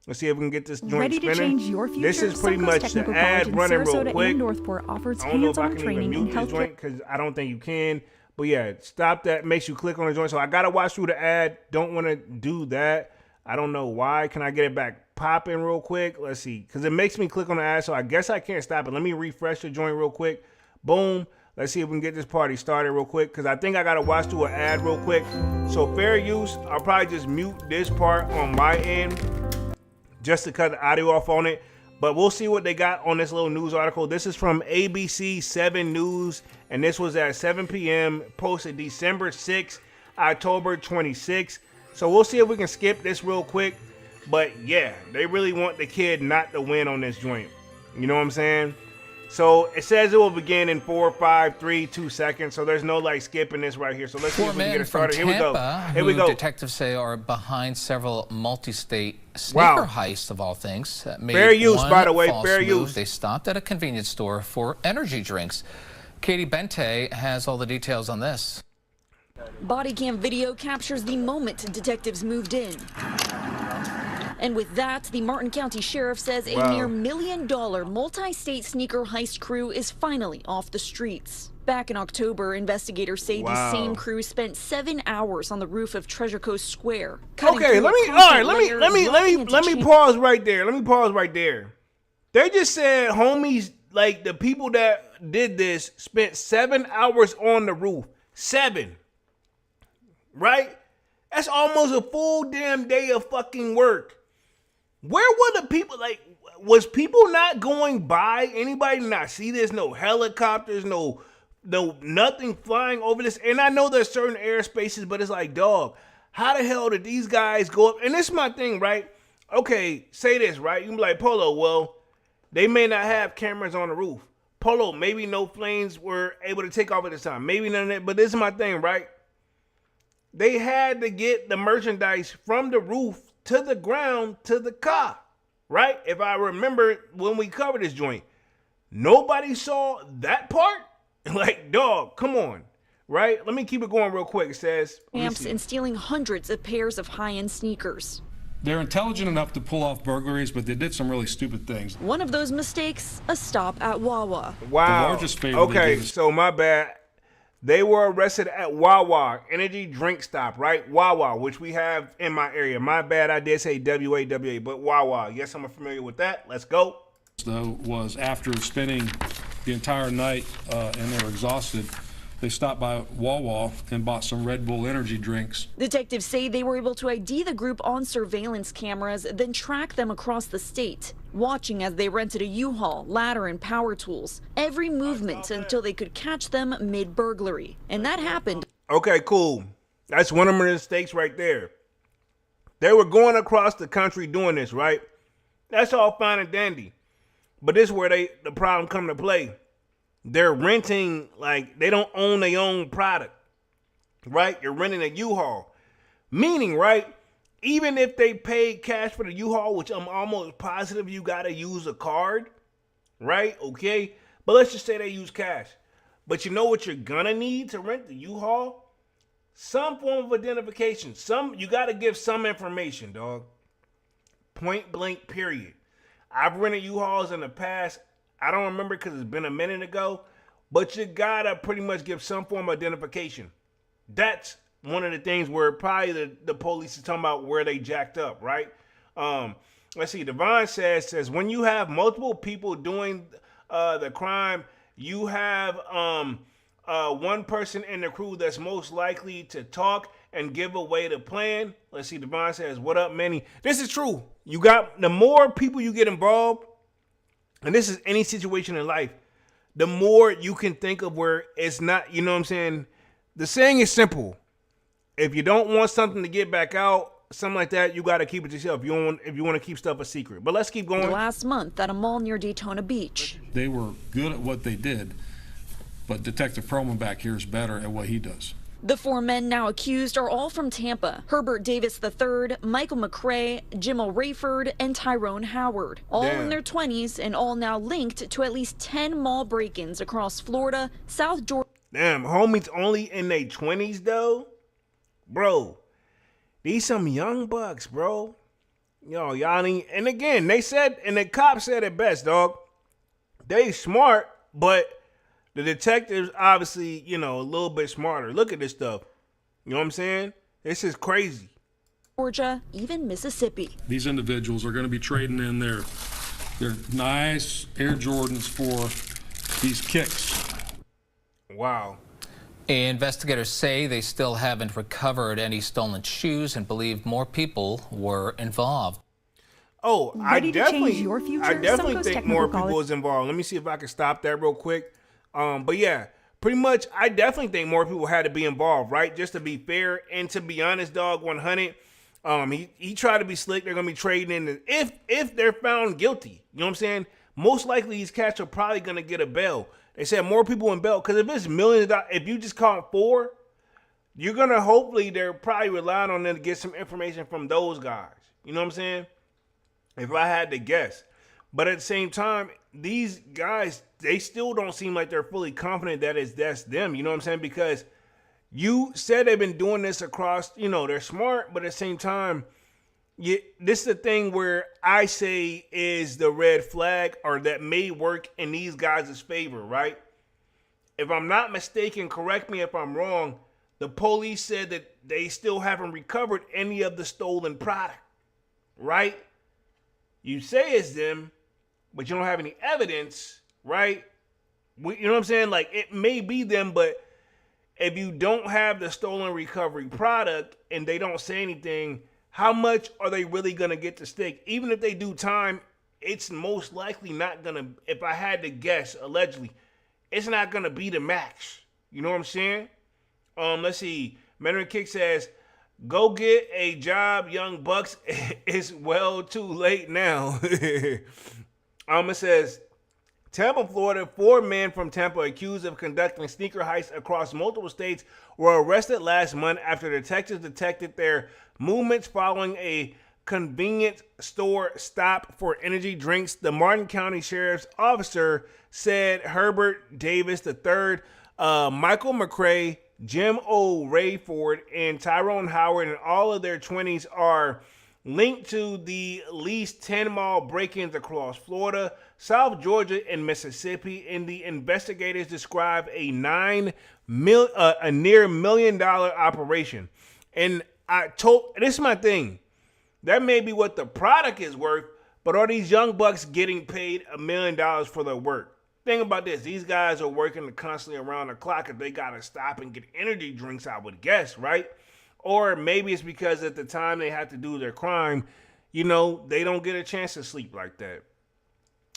Let's see if we can get this joint Ready spinning. To change your future? This is pretty much the ad running real quick. Northport offers I don't know if I hands-on can training even in mute this healthcare. joint because I don't think you can. But yeah, stop that. Makes you click on the joint. So I got to watch through the ad. Don't want to do that. I don't know why. Can I get it back popping real quick? Let's see. Because it makes me click on the ad. So I guess I can't stop it. Let me refresh the joint real quick. Boom. Let's see if we can get this party started real quick, because I think I got to watch through an ad real quick. So fair use, I'll probably just mute this part on my end just to cut the audio off on it. But we'll see what they got on this little news article. This is from ABC 7 News, and this was at 7 p.m., posted December 6th, October 26th. So we'll see if we can skip this real quick. But yeah, they really want the kid not to win on this joint. You know what I'm saying? So it says it will begin in 4, 5, 3, 2 seconds. So there's no skipping this right here. So let's see if we can get it started. Here we go. Here we go. Detectives say are behind several multi-state sneaker heists of all things. Fair use, by the way. Fair use. They stopped at a convenience store for energy drinks. Katie Bente has all the details on this. Body cam video captures the moment detectives moved in. And with that, the Martin County Sheriff says a near $1 million multi-state sneaker heist crew is finally off the streets. Back in October, investigators say the same crew spent 7 hours on the roof of Treasure Coast Square. Okay, let me pause right there. Let me pause right there. They just said homies, the people that did this spent 7 hours on the roof. 7. Right? That's almost a full damn day of fucking work. Where were the people? Was people not going by? Anybody not see this? No helicopters, no nothing flying over this. And I know there's certain airspaces, but it's dog, how the hell did these guys go up? And this is my thing, right? Okay, say this, right? You can be like, Polo, well, they may not have cameras on the roof. Polo, maybe no planes were able to take off at this time. Maybe none of that, but this is my thing, right? They had to get the merchandise from the roof to the ground to the car, right? If I remember when we covered this joint, nobody saw that part. Dog, come on, right? Let me keep it going real quick. It says, amps and stealing hundreds of pairs of high-end sneakers. They're intelligent enough to pull off burglaries, but they did some really stupid things. One of those mistakes, a stop at Wawa. Wow. The largest favor okay, so my bad. They were arrested at Wawa, energy drink stop, right? Wawa, which we have in my area. My bad, I did say WAWA, but Wawa. Yes, I'm familiar with that. Let's go. Though was after spending the entire night and they were exhausted, they stopped by Wawa and bought some Red Bull energy drinks. Detectives say they were able to ID the group on surveillance cameras, then track them across the state, watching as they rented a U-Haul, ladder, and power tools. Every movement until they could catch them mid-burglary. And that happened. Okay, cool. That's one of the mistakes right there. They were going across the country doing this, right? That's all fine and dandy. But this is where the problem come to play. They're renting, they don't own their own product, right? You're renting a U-Haul. Meaning, right, even if they paid cash for the U-Haul, which I'm almost positive you got to use a card, right? Okay. But let's just say they use cash. But you know what you're going to need to rent the U-Haul? Some form of identification. You got to give some information, dog. Point blank, period. I've rented U-Hauls in the past. I don't remember because it's been a minute ago, but you gotta pretty much give some form of identification. That's one of the things where probably the police is talking about where they jacked up, right? Let's see. Devon says when you have multiple people doing the crime, you have one person in the crew that's most likely to talk and give away the plan. Let's see. Devon says, "What up, Manny?" This is true. You got the more people you get involved, and this is any situation in life, the more you can think of where it's not. You know what I'm saying? The saying is simple. If you don't want something to get back out, something like that, you got to keep it to yourself. If you want to keep stuff a secret. But let's keep going. Last month at a mall near Daytona Beach. They were good at what they did, but Detective Perlman back here is better at what he does. The 4 men now accused are all from Tampa. Herbert Davis III, Michael McCrae, Jimmel Rayford, and Tyrone Howard. All in their 20s and all now linked to at least 10 mall break-ins across Florida, South Georgia. Damn, homies only in their 20s though? Bro, these some young bucks, bro. Yo, y'all need, and again, they said, and the cops said it best, dog. They smart, but the detectives obviously, a little bit smarter. Look at this stuff. You know what I'm saying? This is crazy. Georgia, even Mississippi. These individuals are going to be trading in their nice Air Jordans for these kicks. Wow. Investigators say they still haven't recovered any stolen shoes and believe more people were involved. Oh, I definitely Suncoast think Technical more people College. is involved. Let me see if I can stop that real quick. But yeah, pretty much, I definitely think more people had to be involved, right? Just to be fair and to be honest, dog, 100. He tried to be slick. They're gonna be trading in if they're found guilty. You know what I'm saying? Most likely these cats are probably gonna get a bail. They said more people in bail because if it's millions of dollars, if you just caught 4, you're gonna hopefully they're probably relying on them to get some information from those guys. You know what I'm saying? If I had to guess. But at the same time, these guys, they still don't seem like they're fully confident that that's them. You know what I'm saying? Because you said they've been doing this across, they're smart, but at the same time, this is the thing where I say is the red flag or that may work in these guys' favor, right? If I'm not mistaken, correct me if I'm wrong, the police said that they still haven't recovered any of the stolen product, right? You say it's them, but you don't have any evidence, right? You know what I'm saying? Like, it may be them, but if you don't have the stolen recovery product and they don't say anything, how much are they really going to get to stick? Even if they do time, it's most likely not going to, if I had to guess, allegedly, it's not going to be the max. You know what I'm saying? Let's see. Mandarin Kick says, go get a job, young bucks. It's well too late now. It says, Tampa, Florida, 4 men from Tampa accused of conducting sneaker heists across multiple states were arrested last month after detectives detected their movements following a convenience store stop for energy drinks. The Martin County Sheriff's officer said Herbert Davis III, Michael McCrae, Jim O. Rayford, and Tyrone Howard in all of their 20s are linked to the least 10 mall break-ins across Florida, South Georgia, and Mississippi. And the investigators describe a near $1 million operation. And this is my thing. That may be what the product is worth, but are these young bucks getting paid $1 million for their work? Think about this. These guys are working constantly around the clock if they got to stop and get energy drinks, I would guess, right? Or maybe it's because at the time they had to do their crime, they don't get a chance to sleep like that.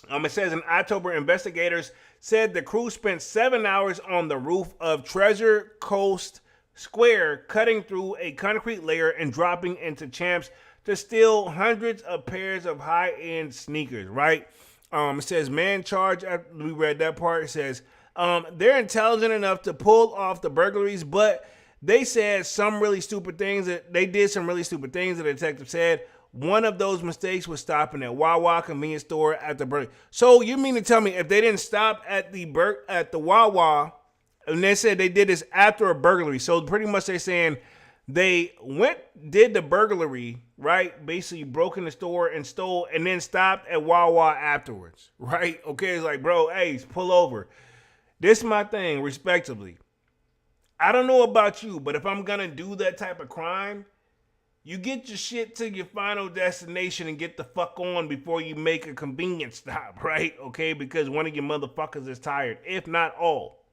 It says in October, investigators said the crew spent 7 hours on the roof of Treasure Coast Square, cutting through a concrete layer and dropping into Champs to steal hundreds of pairs of high-end sneakers, right? It says, man charged, after we read that part, it says, they're intelligent enough to pull off the burglaries, but they said some really stupid things. The detective said. One of those mistakes was stopping at Wawa convenience store at the burglary. So you mean to tell me if they didn't stop at the Wawa, and they said they did this after a burglary, so pretty much they're saying they did the burglary, right? Basically broke in the store and stole, and then stopped at Wawa afterwards, right? Okay, it's like, bro, hey, pull over. This is my thing, respectively. I don't know about you, but if I'm gonna do that type of crime, you get your shit to your final destination and get the fuck on before you make a convenience stop, right? Okay, because one of your motherfuckers is tired, if not all.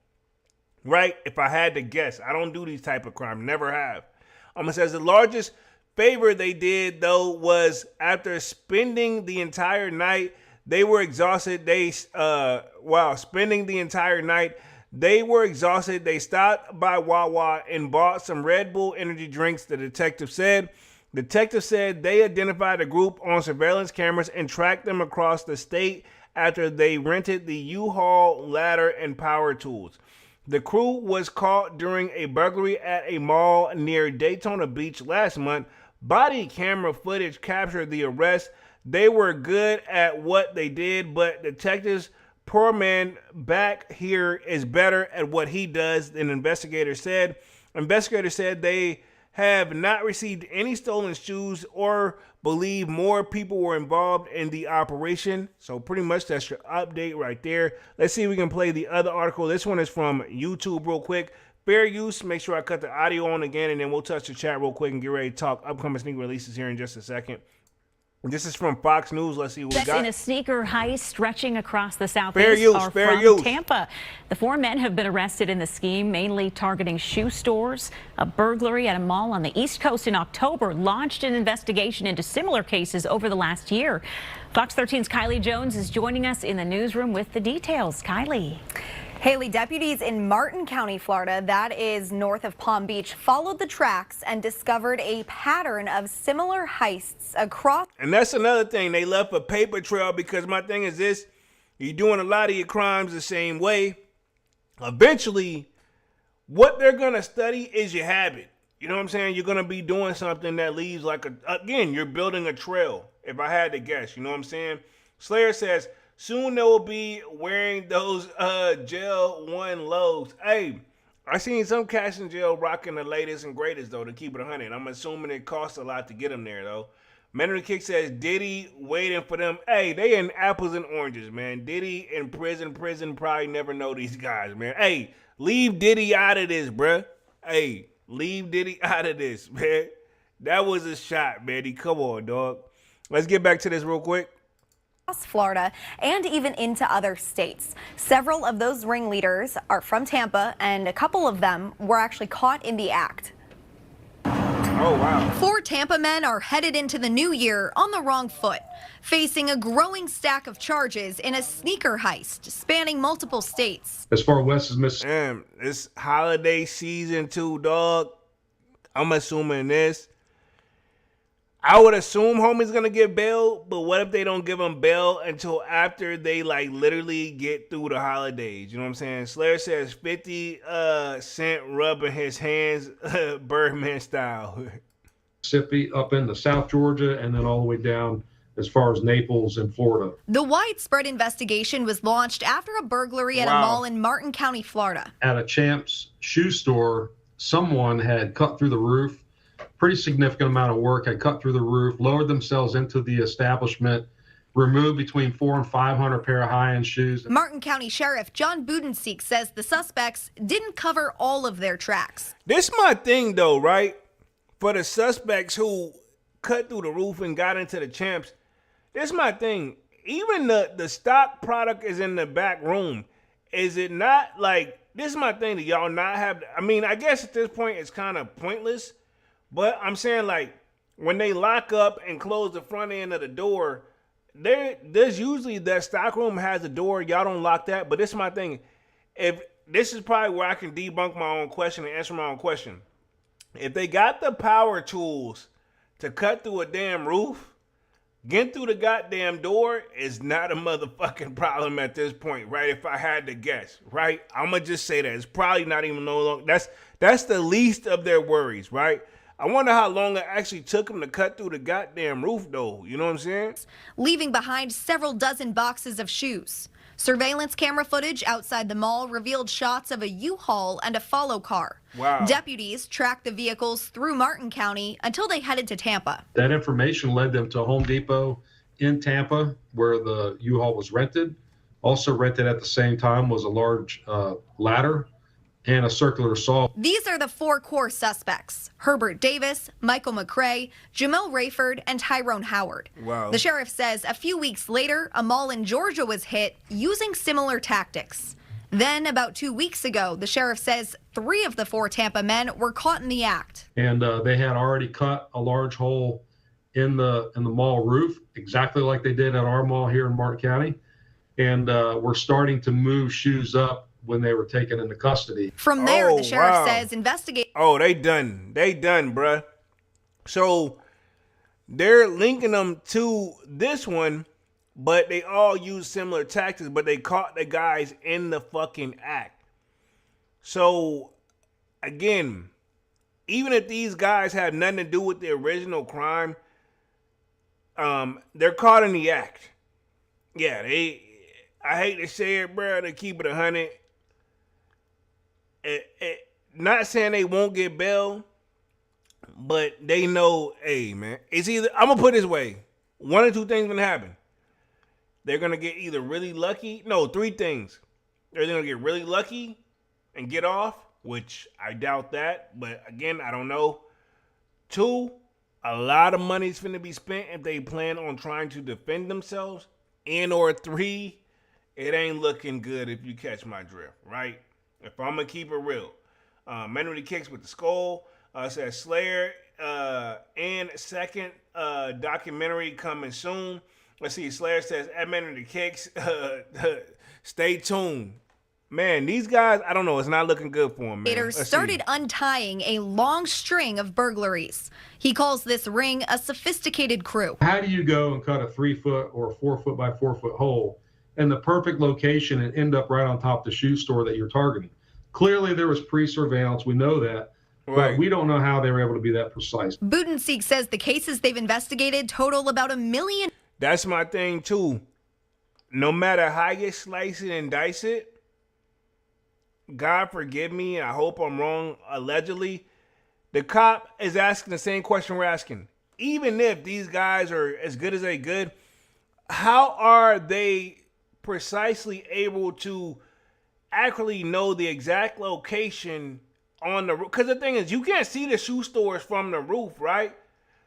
Right? If I had to guess, I don't do these type of crime, never have. It says the largest favor they did though was after spending the entire night, they were exhausted. Spending the entire night, they were exhausted. They stopped by Wawa and bought some Red Bull energy drinks, the detective said. Detective said they identified a group on surveillance cameras and tracked them across the state after they rented the U-Haul ladder and power tools. The crew was caught during a burglary at a mall near Daytona Beach last month. Body camera footage captured the arrest. They were good at what they did, but detectives, poor man back here is better at what he does, an investigator said. Investigators said they have not received any stolen shoes or believe more people were involved in the operation. So pretty much that's your update right there. Let's see if we can play the other article. This one is from YouTube real quick. Fair use. Make sure I cut the audio on again, and then we'll touch the chat real quick and get ready to talk upcoming sneaker releases here in just a second. This is from Fox News. Let's see what we got. In a sneaker heist stretching across the southeast Fair use. Tampa. The 4 men have been arrested in the scheme, mainly targeting shoe stores. A burglary at a mall on the East Coast in October launched an investigation into similar cases over the last year. Fox 13's Kylie Jones is joining us in the newsroom with the details. Kylie. Haley, deputies in Martin County, Florida, that is north of Palm Beach, followed the tracks and discovered a pattern of similar heists across. And that's another thing. They left a paper trail because my thing is this. You're doing a lot of your crimes the same way. Eventually, what they're going to study is your habit. You know what I'm saying? You're going to be doing something that leaves like again, you're building a trail, if I had to guess. You know what I'm saying? Slayer says, soon they will be wearing those Gel 1 lows. Hey, I seen some cats in jail rocking the latest and greatest, though, to keep it 100. I'm assuming it costs a lot to get them there, though. Mentor Kick says, Diddy waiting for them. Hey, they in apples and oranges, man. Diddy in prison probably never know these guys, man. Hey, leave Diddy out of this, bruh. Hey, leave Diddy out of this, man. That was a shot, man. Come on, dog. Let's get back to this real quick. Florida and even into other states. Several of those ringleaders are from Tampa, and a couple of them were actually caught in the act. Oh, wow. 4 Tampa men are headed into the new year on the wrong foot, facing a growing stack of charges in a sneaker heist spanning multiple states. As far west as Mississippi. Damn, it's holiday season too, dog. I'm assuming this. I would assume homie's gonna get bail, but what if they don't give him bail until after they like literally get through the holidays? You know what I'm saying? Slayer says 50 Cent rubbing his hands Birdman style. Mississippi, up into South Georgia, and then all the way down as far as Naples and Florida. The widespread investigation was launched after a burglary at a mall in Martin County, Florida. At a Champs shoe store, someone had cut through the roof. Pretty significant amount of work, had cut through the roof, lowered themselves into the establishment, removed between 400 and 500 pair of high-end shoes. Martin County Sheriff John Budenseek says the suspects didn't cover all of their tracks. This my thing though, right? For the suspects who cut through the roof and got into the Champs, this my thing. Even the stock product is in the back room. Is it not like, this is my thing, that y'all not have, I mean, I guess at this point it's kind of pointless. But I'm saying, like, when they lock up and close the front end of the door, there's usually that stock room has a door. Y'all don't lock that. But this is my thing. If this is probably where I can debunk my own question and answer my own question. If they got the power tools to cut through a damn roof, getting through the goddamn door is not a motherfucking problem at this point, right? If I had to guess, right? I'm going to just say that. It's probably not even no longer. That's the least of their worries, right? I wonder how long it actually took them to cut through the goddamn roof, though. You know what I'm saying? Leaving behind several dozen boxes of shoes. Surveillance camera footage outside the mall revealed shots of a U-Haul and a follow car. Wow. Deputies tracked the vehicles through Martin County until they headed to Tampa. That information led them to Home Depot in Tampa, where the U-Haul was rented. Also rented at the same time was a large ladder and a circular assault. These are the 4 core suspects: Herbert Davis, Michael McCrae, Jamel Rayford, and Tyrone Howard. Wow. The sheriff says a few weeks later, a mall in Georgia was hit using similar tactics. Then, about 2 weeks ago, the sheriff says 3 of the 4 Tampa men were caught in the act. And they had already cut a large hole in the mall roof, exactly like they did at our mall here in Martin County. And we're starting to move shoes up when they were taken into custody. From there, Oh, the sheriff wow. says investigate. Oh, they done, bruh. So they're linking them to this one, but they all use similar tactics, but they caught the guys in the fucking act. So, again, even if these guys have nothing to do with the original crime, they're caught in the act. Yeah, I hate to say it, bro, to keep it 100. Not saying they won't get bail, but they know, hey, man, it's either, I'm going to put it this way, 1 or 2 things going to happen. They're going to get either really lucky. No, 3 things. They're going to get really lucky and get off, which I doubt that. But again, I don't know. 2, a lot of money's finna be spent if they plan on trying to defend themselves. And or 3, it ain't looking good if you catch my drift, right? If I'm going to keep it real. Men with the Kicks with the skull. Says Slayer. And second documentary coming soon. Let's see, Slayer says, at Men with the Kicks, stay tuned. Man, these guys, I don't know, it's not looking good for them, man. Investigators started untying a long string of burglaries. He calls this ring a sophisticated crew. How do you go and cut a 3-foot or a 4-foot by 4-foot hole in the perfect location and end up right on top of the shoe store that you're targeting? Clearly, there was pre-surveillance. We know that. Right. But we don't know how they were able to be that precise. Budenseek says the cases they've investigated total about $1 million. That's my thing, too. No matter how you slice it and dice it, God forgive me, I hope I'm wrong, allegedly, the cop is asking the same question we're asking. Even if these guys are as good as they good, how are they precisely able to accurately know the exact location on the roof? Because the thing is, you can't see the shoe stores from the roof, right?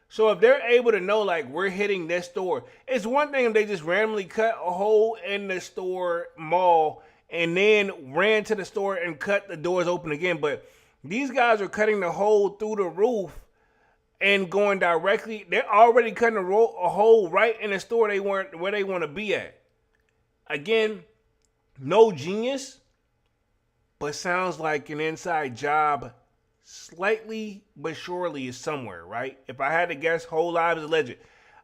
So if they're able to know, like, we're hitting this store, it's one thing if they just randomly cut a hole in the store mall and then ran to the store and cut the doors open again. But these guys are cutting the hole through the roof and going directly. They're already cutting a hole right in the store where they want to be at. Again, no genius, but sounds like an inside job. Slightly but surely is somewhere, right? If I had to guess, whole lives alleged.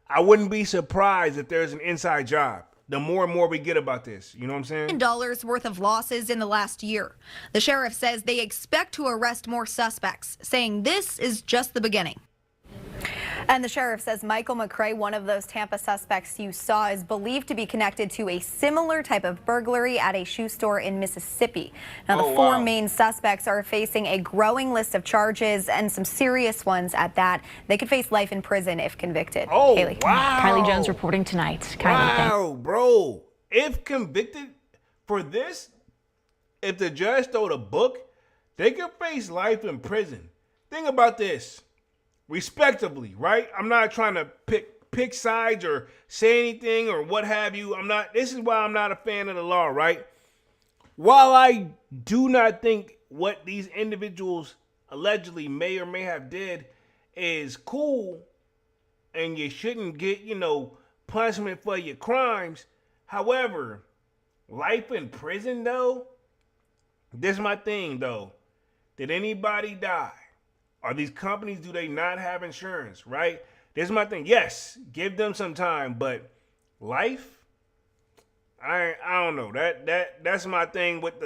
I wouldn't be surprised if there's an inside job. The more and more we get about this, you know what I'm saying? $1 worth of losses in the last year. The sheriff says they expect to arrest more suspects, saying this is just the beginning. And the sheriff says Michael McCrae, one of those Tampa suspects you saw, is believed to be connected to a similar type of burglary at a shoe store in Mississippi. Now, the 4 main suspects are facing a growing list of charges, and some serious ones at that. They could face life in prison if convicted. Oh, Haley. wow. Kylie Jones reporting tonight. Kylie, Wow, bro. If convicted for this, if the judge throw the book, they could face life in prison. Think about this. Respectably, right? I'm not trying to pick sides or say anything or what have you. This is why I'm not a fan of the law, right? While I do not think what these individuals allegedly may or may have did is cool and you shouldn't get, punishment for your crimes. However, life in prison though, this is my thing though. Did anybody die? Are these companies, do they not have insurance, right? This is my thing. Yes, give them some time, but life, I don't know. That's my thing with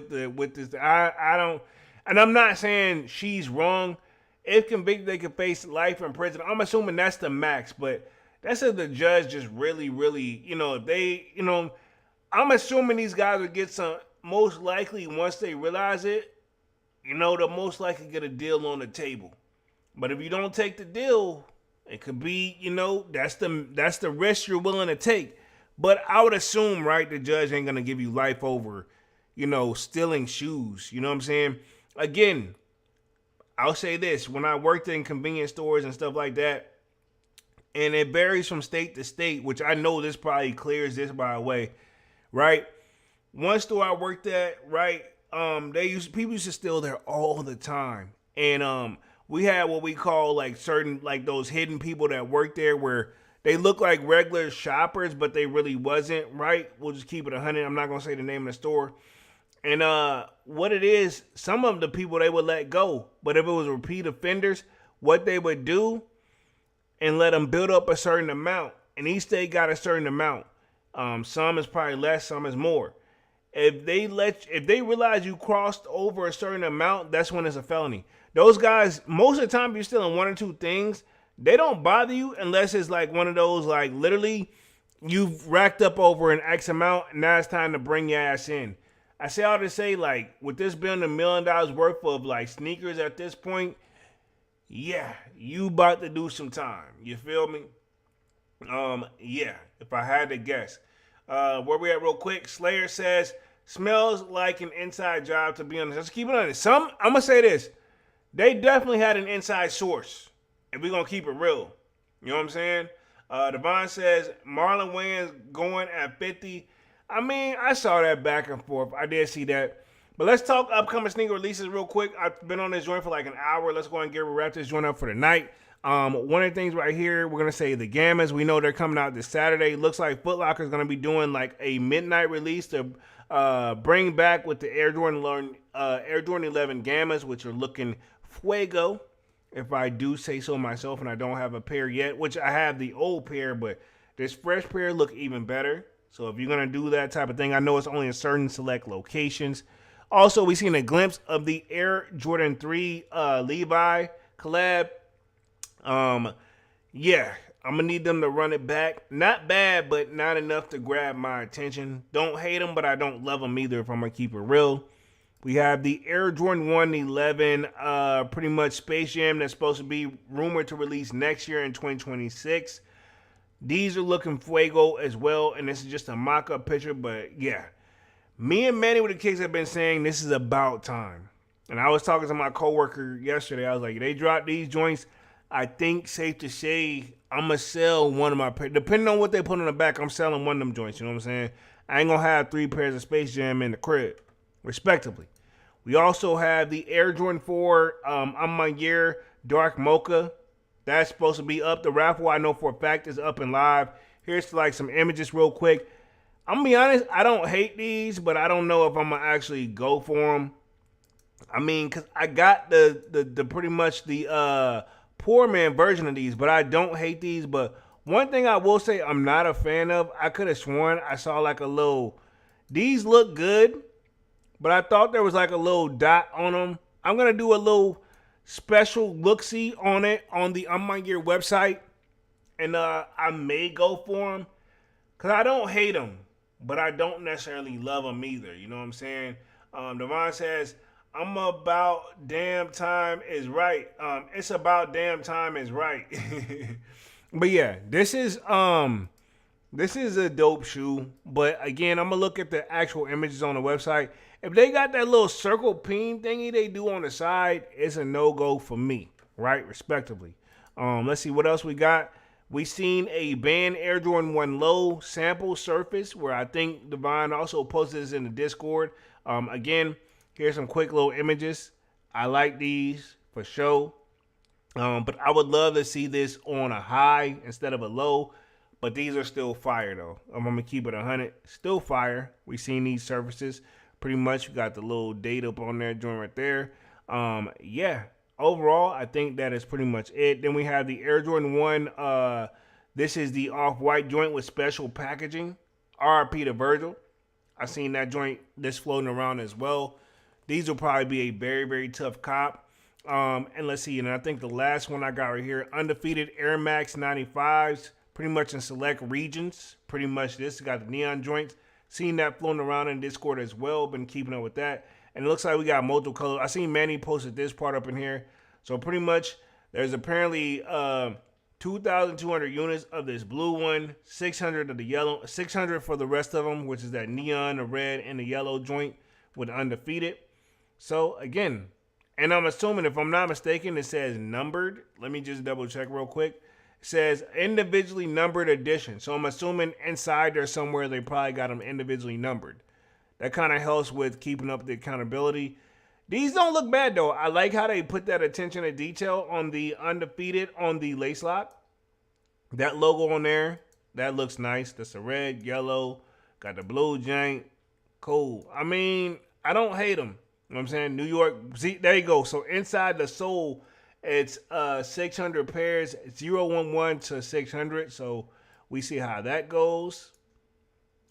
this. I don't, and I'm not saying she's wrong. If convicted, they could face life in prison. I'm assuming that's the max, but that's if the judge just really, if they, I'm assuming these guys will get some, most likely once they realize it, they'll most likely get a deal on the table. But if you don't take the deal, it could be, that's the risk you're willing to take. But I would assume, right, the judge ain't going to give you life over, stealing shoes. You know what I'm saying? Again, I'll say this. When I worked in convenience stores and stuff like that, and it varies from state to state, which I know this probably clears this by the way, right? One store I worked at, right, people used to steal there all the time. And we had what we call like certain, like those hidden people that work there where they look like regular shoppers, but they really wasn't, right? We'll just keep it 100. I'm not going to say the name of the store. And what it is, some of the people they would let go. But if it was repeat offenders, what they would do and let them build up a certain amount. And each state got a certain amount. Some is probably less, some is more. If they realize you crossed over a certain amount, that's when it's a felony. Those guys, most of the time, if you're stealing one or two things, they don't bother you unless it's like one of those, like literally you've racked up over an X amount and now it's time to bring your ass in. I say all to say, like, with this being $1 million worth of like sneakers at this point, yeah, you about to do some time. You feel me? Yeah, if I had to guess. Where we at real quick? Slayer says, smells like an inside job, to be honest. Let's keep it honest. I'm going to say this. They definitely had an inside source. And we're going to keep it real. You know what I'm saying? Devon says, Marlon Wayans going at 50. I mean, I saw that back and forth. I did see that. But let's talk upcoming sneaker releases real quick. I've been on this joint for like an hour. Let's go ahead and wrap this joint up for the night. One of the things right here, we're going to say the Gammas. We know they're coming out this Saturday. Looks like Foot Locker is going to be doing like a midnight release to bring back with the Air Jordan 11 Gammas, which are looking fuego, if I do say so myself, and I don't have a pair yet, which I have the old pair, but this fresh pair look even better. So if you're going to do that type of thing, I know it's only in certain select locations. Also, we seen a glimpse of the Air Jordan 3 Levi collab. Yeah, I'm going to need them to run it back. Not bad, but not enough to grab my attention. Don't hate them, but I don't love them either, if I'm going to keep it real. We have the Air Jordan 1 11, pretty much Space Jam, that's supposed to be rumored to release next year in 2026. These are looking fuego as well, and this is just a mock-up picture, but yeah. Me and Manny with the Kicks have been saying this is about time. And I was talking to my coworker yesterday. I was like, they dropped these joints. I think safe to say I'm going to sell one of my pairs. Depending on what they put on the back, I'm selling one of them joints. You know what I'm saying? I ain't going to have 3 pairs of Space Jam in the crib, respectively. We also have the Air Jordan 4 On My Year Dark Mocha. That's supposed to be up. The raffle, I know for a fact, is up and live. Here's like some images real quick. I'm going to be honest, I don't hate these, but I don't know if I'm going to actually go for them. I mean, because I got the pretty much the poor man version of these, but I don't hate these. But one thing I will say I'm not a fan of, I could have sworn I saw like a little, these look good, but I thought there was like a little dot on them. I'm going to do a little special look-see on it on the On My Gear website, and I may go for them because I don't hate them, but I don't necessarily love them either. You know what I'm saying? Devon says, I'm about damn time is right. It's about damn time is right. But yeah, this is a dope shoe. But again, I'm gonna look at the actual images on the website. If they got that little circle peen thingy they do on the side, it's a no-go for me, right? Respectively. Let's see what else we got. We seen a Band Air Jordan 1 Low sample surface where I think Devon also posted this in the Discord. Again, here's some quick little images. I like these for sure. But I would love to see this on a high instead of a low. But these are still fire though. I'm going to keep it 100. Still fire. We seen these surfaces. Pretty much we got the little date up on there, joint right there. Yeah. Overall, I think that is pretty much it. Then we have the Air Jordan 1. This is the off-white joint with special packaging. RIP to Virgil. I seen that joint, this floating around as well. These will probably be a very, very tough cop. And let's see. And I think the last one I got right here, Undefeated Air Max 95s, pretty much in select regions. Pretty much this. Got the neon joints. Seen that floating around in Discord as well. Been keeping up with that. And it looks like we got multiple colors. I seen Manny posted this part up in here. So pretty much there's apparently 2,200 units of this blue one, 600 of the yellow, 600 for the rest of them, which is that neon, the red, and the yellow joint, with undefeated. So again, and I'm assuming, if I'm not mistaken, it says numbered. Let me just double check real quick. It says individually numbered edition. So I'm assuming inside there somewhere they probably got them individually numbered. That kind of helps with keeping up the accountability. These don't look bad though. I like how they put that attention to detail on the undefeated on the lace lock. That logo on there, that looks nice. That's a red, yellow, got the blue jank. Cool. I mean, I don't hate them. You know what I'm saying? New York, see, there you go. So inside the sole, it's 600 pairs, 011 to 600. So we see how that goes.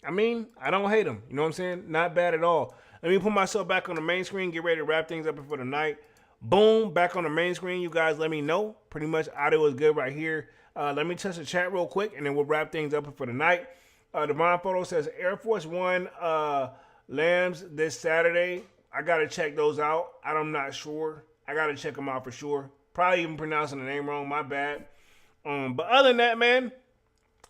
I mean, I don't hate them. You know what I'm saying? Not bad at all. Let me put myself back on the main screen, get ready to wrap things up for the night. Boom, back on the main screen. You guys let me know. Pretty much audio is good right here. Let me touch the chat real quick, and then we'll wrap things up for the night. Devon Photo says Air Force One lambs this Saturday. I got to check those out. I'm not sure. I got to check them out for sure. Probably even pronouncing the name wrong. My bad. But other than that, man,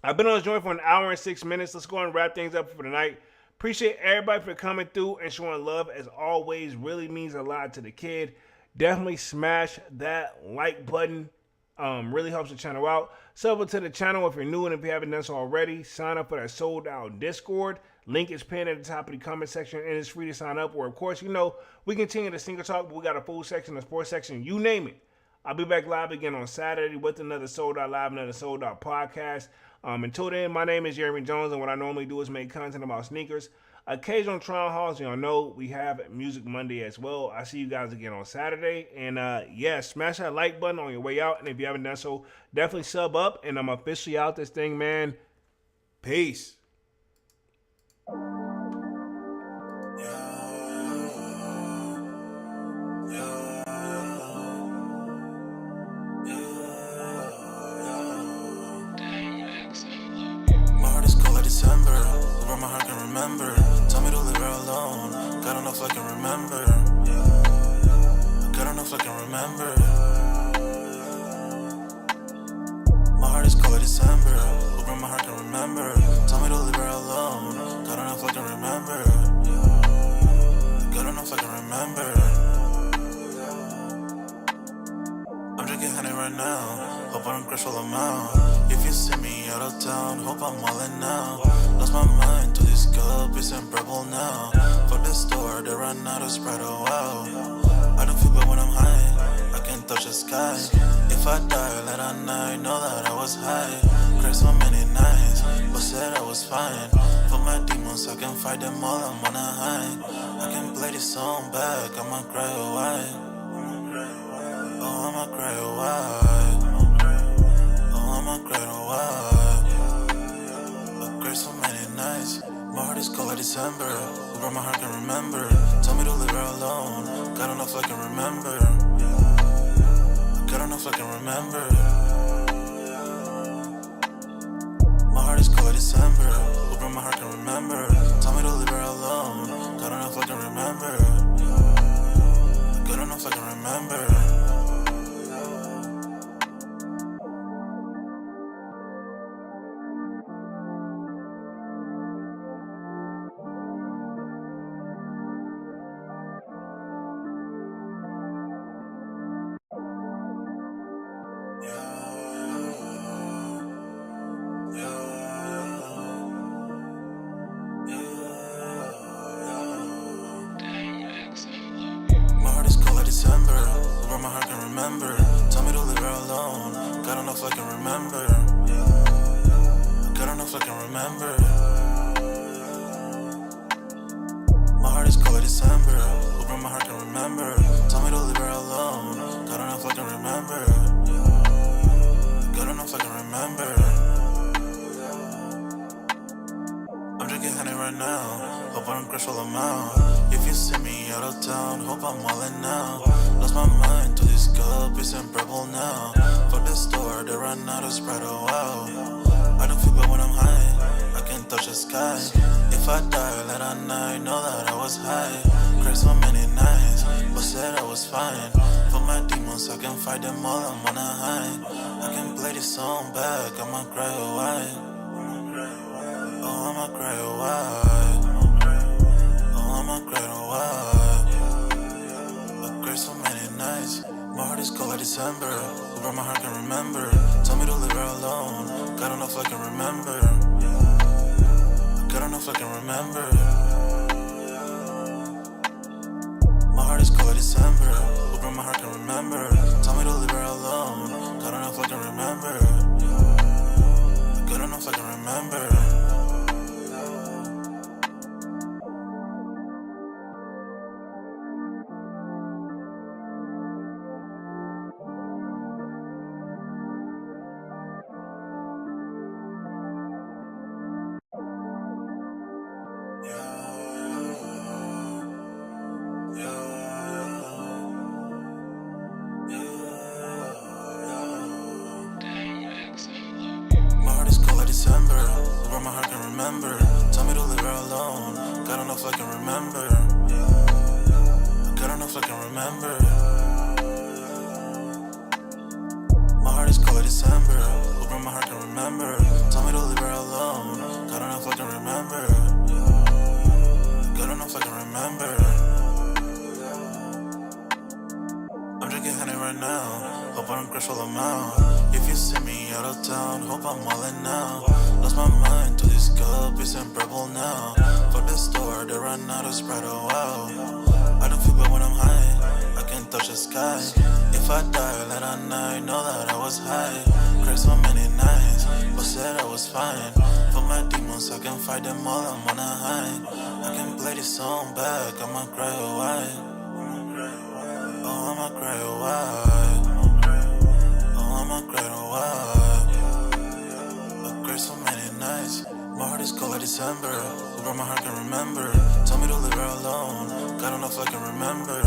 I've been on this joint for an hour and 6 minutes. Let's go and wrap things up for the night. Appreciate everybody for coming through and showing love. As always, really means a lot to the kid. Definitely smash that like button. Really helps the channel out. Sub to the channel if you're new, and if you haven't done so already, sign up for that sold out Discord. Link is pinned at the top of the comment section, and it's free to sign up. Or of course, you know, we continue to single talk, but we got a full section, a sports section, you name it. I'll be back live again on Saturday with another Sold Out Live, another Sold Out podcast. Until then, my name is Jeremy Jones, and what I normally do is make content about sneakers. Occasional trial hauls, y'all know we have Music Monday as well. I see you guys again on Saturday. And yeah, smash that like button on your way out. And if you haven't done so, definitely sub up. And I'm officially out this thing, man. Peace. December, where my heart can remember. Tell me to leave her alone. God don't know if I can remember. God don't know if I can remember. My heart is cold like December, where my heart can remember. Tell me to leave her alone. God don't know if I can remember. God don't know if I can remember. I'm drinking honey right now. Hope I don't crush all them out. If you see me out of town, hope I'm all in now. Lost my mind to this cup, it's unbearable now. For the store, they run out of Sprite, oh wow. I don't feel bad when I'm high, I can't touch the sky. If I die late at night, know that I was high. Cried so many nights, but said I was fine. For my demons, I can fight them all, I'm on a high. I can play this song back, I'ma cry a while. Oh, I'ma cry a while. I'ma cry a while. I cried so many nights. My heart is cold like December, where my heart can remember. Tell me to leave her alone. God don't know if I can remember. God don't know if I can remember. My heart is cold like December, where my heart can remember. Tell me to leave her alone. God don't know if I can remember. God don't know if I can remember. Tell me to leave her alone. God don't know if I can remember. God don't know if I can remember. My heart is cold like December, where my heart can remember. Tell me to leave her alone. God don't know if I can remember. God don't know if I can remember. I'm drinking honey right now. Hope I don't crush all them out. If you see me out of town, hope I'm all in now. Lost my mind to this cup, it's unbearable now. For the store, they run out of Sprite, oh wow. I don't feel bad when I'm high, I can't touch the sky. If I die late at night, know that I was high. Cried so many nights, but said I was fine. For my demons, I can fight them all, I'm on a high. I can play this song back, I'ma cry a while. Oh, I'ma cry a while. Oh, I'ma cry a while. remember. Tell me to leave her alone. God don't know if I can remember. God don't know if I can remember. My heart is cold like December. But my heart can remember. Tell me to leave her alone. God don't know if I can remember. God don't know if I can remember. My heart is cold like December, where my heart can remember. Tell me to leave her alone. God don't know if I can remember. God don't know if I can remember. My heart is cold like December, where my heart can remember. Tell me to leave her alone. God don't know if I can remember. God don't know if I can remember. I'm drinking honey right now. Hope I don't crash all amount. If you see me out of town, hope I'm wildin' now. Lost my mind to this cup, it's unbearable now. Fuck the store, they run out of Sprite, oh wow. I don't feel bad when I'm high, I can touch the sky. If I die late at night, know that I was high. Cried so many nights, but said I was fine. For my demons, I can fight them all, I'm on a high. I can play this song back, I'ma cry a while. Oh, I'ma cry a while. Oh, I'ma cry a while. I cried so many nights. My heart is cold like December. Where my heart can remember. Tell me to leave her alone. God don't know if I can remember.